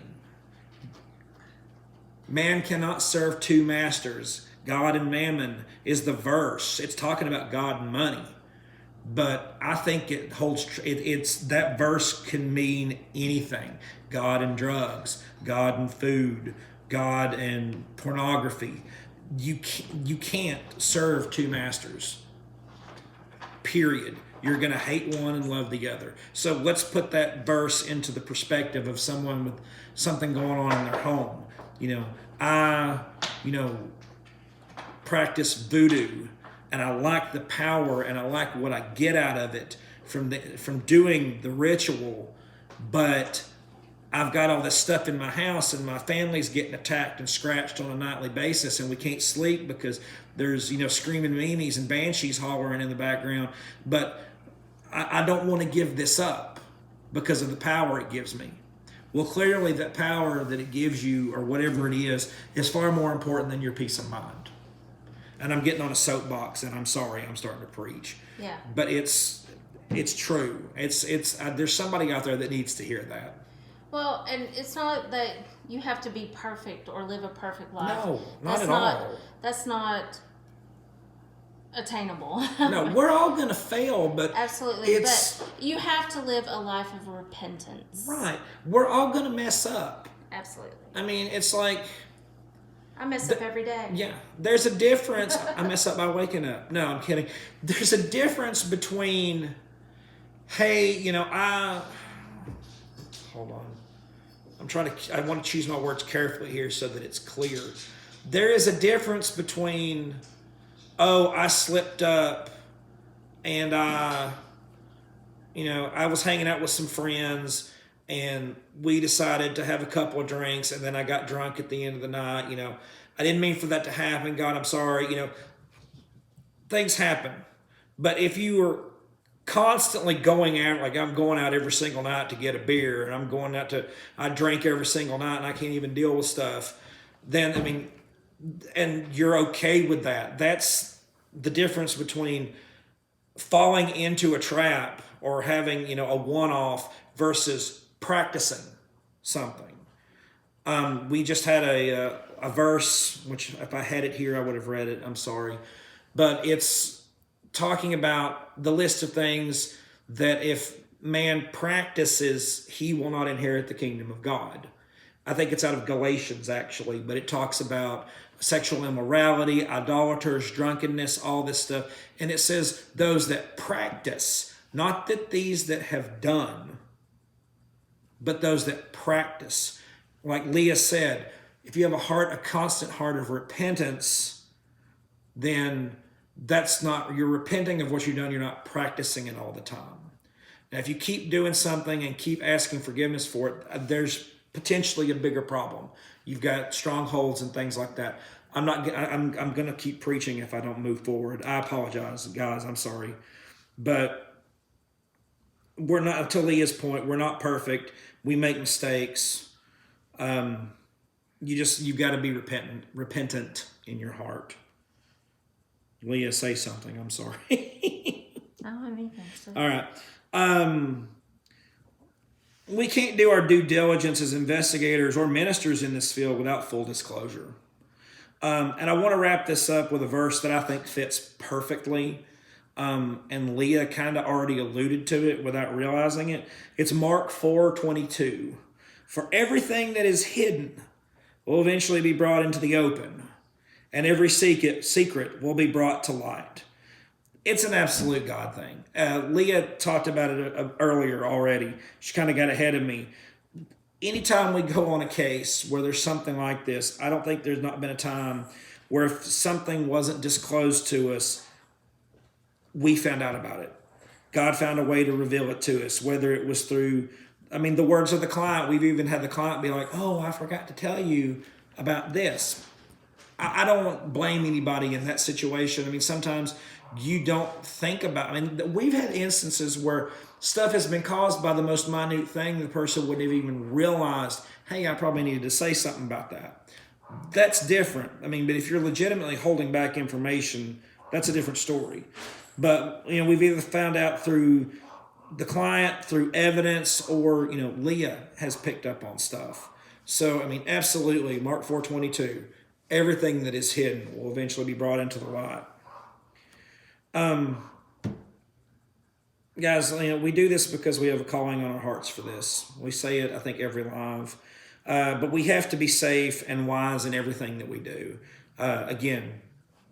Man cannot serve two masters. God and mammon is the verse. It's talking about God and money. But I think it holds, it's that verse can mean anything. God and drugs, God and food, God and pornography. You can't serve two masters. Period. You're going to hate one and love the other. So let's put that verse into the perspective of someone with something going on in their home. I practice voodoo, and I like the power, and I like what I get out of it from doing the ritual, but I've got all this stuff in my house, and my family's getting attacked and scratched on a nightly basis, and we can't sleep because there's screaming memes and banshees hollering in the background. But I don't want to give this up because of the power it gives me. Well, clearly that power that it gives you, or whatever it is far more important than your peace of mind. And I'm getting on a soapbox, and I'm sorry, I'm starting to preach. Yeah. But it's true. There's somebody out there that needs to hear that. Well, and it's not that you have to be perfect or live a perfect life. No, not at all. That's not attainable. No, we're all going to fail, but absolutely. But you have to live a life of repentance. Right. We're all going to mess up. Absolutely. I mean, it's like, I mess up every day. Yeah. There's a difference. I mess up by waking up. No, I'm kidding. There's a difference between, hey, hold on. I want to choose my words carefully here so that it's clear. There is a difference between, I slipped up and I was hanging out with some friends and we decided to have a couple of drinks, and then I got drunk at the end of the night. I didn't mean for that to happen. God, I'm sorry. Things happen. But if you were constantly going out, like I'm going out every single night to get a beer, and I drink every single night and I can't even deal with stuff, then, and you're okay with that. That's the difference between falling into a trap or having, a one-off versus practicing something. We just had a verse, which if I had it here, I would have read it. I'm sorry. But it's talking about the list of things that if man practices, he will not inherit the kingdom of God. I think it's out of Galatians, actually, but it talks about sexual immorality, idolaters, drunkenness, all this stuff. And it says those that practice, not that these that have done, but those that practice. Like Leah said, if you have a constant heart of repentance, then you're repenting of what you've done, you're not practicing it all the time. Now, if you keep doing something and keep asking forgiveness for it, there's potentially a bigger problem. You've got strongholds and things like that. I'm going to keep preaching if I don't move forward. I apologize, guys. I'm sorry. But we're not, to Leah's point, we're not perfect. We make mistakes. You've got to be repentant in your heart. Leah, say something. I'm sorry. I don't have anything. So. All right. We can't do our due diligence as investigators or ministers in this field without full disclosure. And I want to wrap this up with a verse that I think fits perfectly. And Leah kind of already alluded to it without realizing it. It's Mark 4:22. For everything that is hidden will eventually be brought into the open, and every secret will be brought to light. It's an absolute God thing. Leah talked about it earlier already. She kind of got ahead of me. Anytime we go on a case where there's something like this, I don't think there's not been a time where if something wasn't disclosed to us, we found out about it. God found a way to reveal it to us, whether it was through, I mean, the words of the client. We've even had the client be like, oh, I forgot to tell you about this. I don't blame anybody in that situation. I mean, sometimes you don't think about, I mean, we've had instances where stuff has been caused by the most minute thing. The person wouldn't have even realized, hey, I probably needed to say something about that. That's different. I mean, but if you're legitimately holding back information, that's a different story. But, you know, we've either found out through the client, through evidence, or, you know, Leah has picked up on stuff. So, I mean, absolutely, Mark 4:22, everything that is hidden will eventually be brought into the light. Guys, you know, we do this because we have a calling on our hearts for this. We say it, I think, every live. But we have to be safe and wise in everything that we do. Again,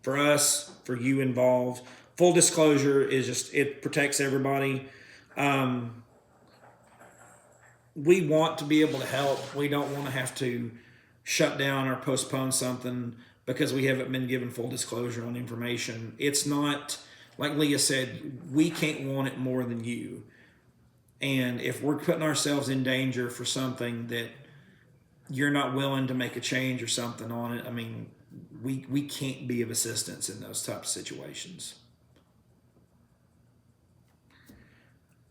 for us, for you involved, full disclosure is just, it protects everybody. We want to be able to help. We don't want to have to shut down or postpone something because we haven't been given full disclosure on information. It's not, like Leah said, we can't want it more than you. And if we're putting ourselves in danger for something that you're not willing to make a change or something on it, I mean, we can't be of assistance in those types of situations.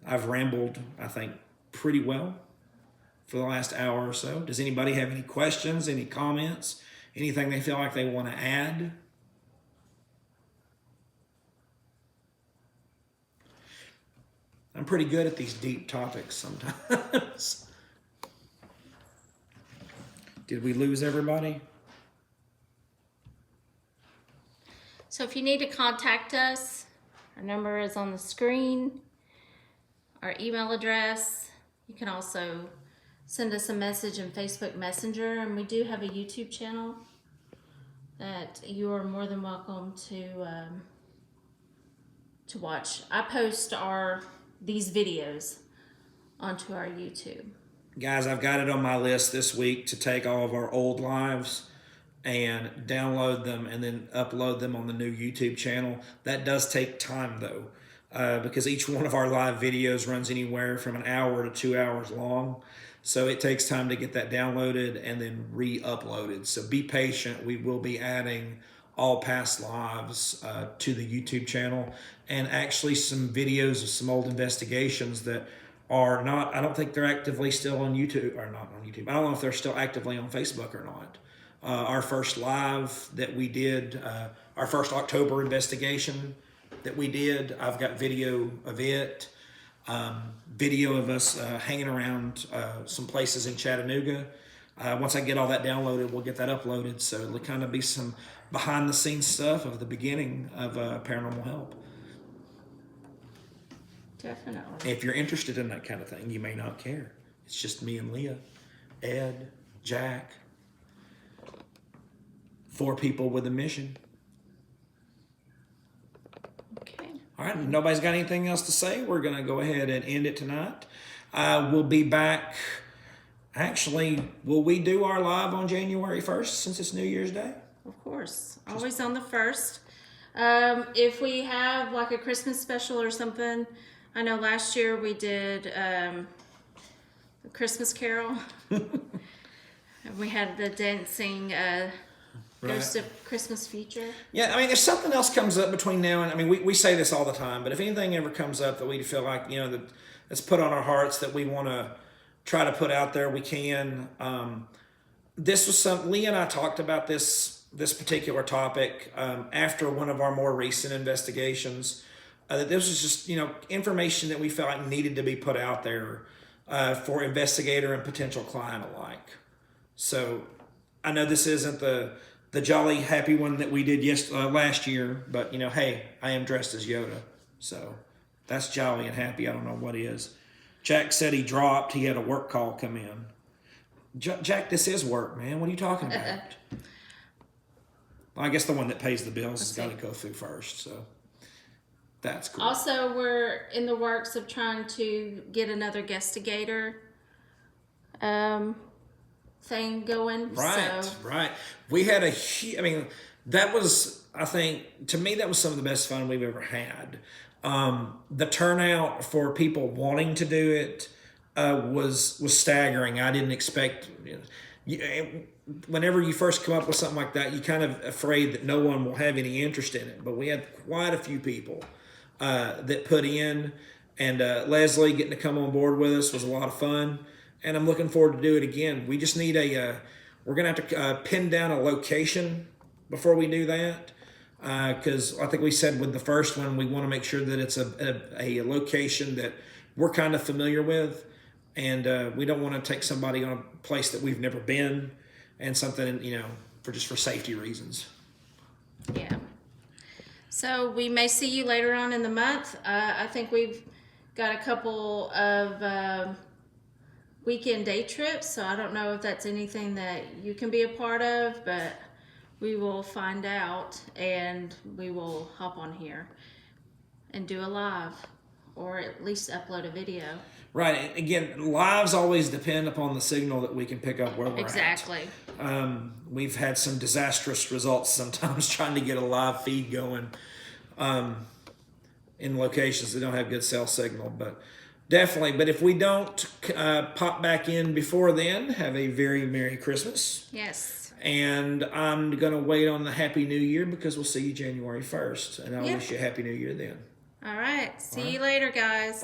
I've rambled, I think, pretty well for the last hour or so. Does anybody have any questions, any comments, anything they feel like they want to add? I'm pretty good at these deep topics sometimes. Did we lose everybody? So if you need to contact us, our number is on the screen, our email address. You can also send us a message in Facebook Messenger, and we do have a YouTube channel that you are more than welcome to watch. I post these videos onto our YouTube. Guys, I've got it on my list this week to take all of our old lives and download them and then upload them on the new YouTube channel. That does take time though, because each one of our live videos runs anywhere from an hour to 2 hours long. So it takes time to get that downloaded and then re-uploaded. So be patient. We will be adding all past lives to the YouTube channel, and actually some videos of some old investigations that are not, I don't think they're actively still on YouTube, or not on YouTube. I don't know if they're still actively on Facebook or not. Our first live that we did, our first October investigation that we did, I've got video of it, video of us hanging around some places in Chattanooga. Once I get all that downloaded, we'll get that uploaded. So it'll kind of be some behind the scenes stuff of the beginning of Paranormal Help. Definitely. If you're interested in that kind of thing, you may not care. It's just me and Leah, Ed, Jack, 4 people with a mission. Okay. All right, nobody's got anything else to say. We're going to go ahead and end it tonight. We'll be back. Actually, will we do our live on January 1st since it's New Year's Day? Of course. Always on the 1st. If we have like a Christmas special or something, I know last year we did a Christmas Carol. We had the dancing Ghost of Christmas Future. Yeah, I mean, if something else comes up between now and, I mean, we say this all the time, but if anything ever comes up that we feel like, you know, that's put on our hearts that we want to try to put out there, we can. This was Lee and I talked about this particular topic after one of our more recent investigations. That this was just, you know, information that we felt like needed to be put out there for investigator and potential client alike. So I know this isn't the jolly happy one that we did last year, but, you know, hey, I am dressed as Yoda, so that's jolly and happy. I don't know what is. Jack said he dropped. He had a work call come in. Jack, this is work, man. What are you talking about? Well, I guess the one that pays the bills has got to go through first, so that's cool. Also, we're in the works of trying to get another guestigator thing going. Right, so. right. We had that was, I think, to me, that was some of the best fun we've ever had. The turnout for people wanting to do it was staggering. I didn't expect. Whenever you first come up with something like that, you kind of afraid that no one will have any interest in it. But we had quite a few people that put in, and Leslie getting to come on board with us was a lot of fun. And I'm looking forward to do it again. We just need we're gonna have to pin down a location before we do that. Because I think we said with the first one, we want to make sure that it's a location that we're kind of familiar with, and we don't want to take somebody on a place that we've never been, and something, for safety reasons. Yeah. So we may see you later on in the month. I think we've got a couple of weekend day trips, so I don't know if that's anything that you can be a part of, but we will find out, and we will hop on here and do a live, or at least upload a video. Right. Again, lives always depend upon the signal that we can pick up where we're Exactly. at. We've had some disastrous results sometimes trying to get a live feed going in locations that don't have good cell signal, but definitely. But if we don't pop back in before then, have a very Merry Christmas. Yes. And I'm going to wait on the Happy New Year because we'll see you January 1st. And I'll Yeah. wish you a Happy New Year then. All right. See you later, guys.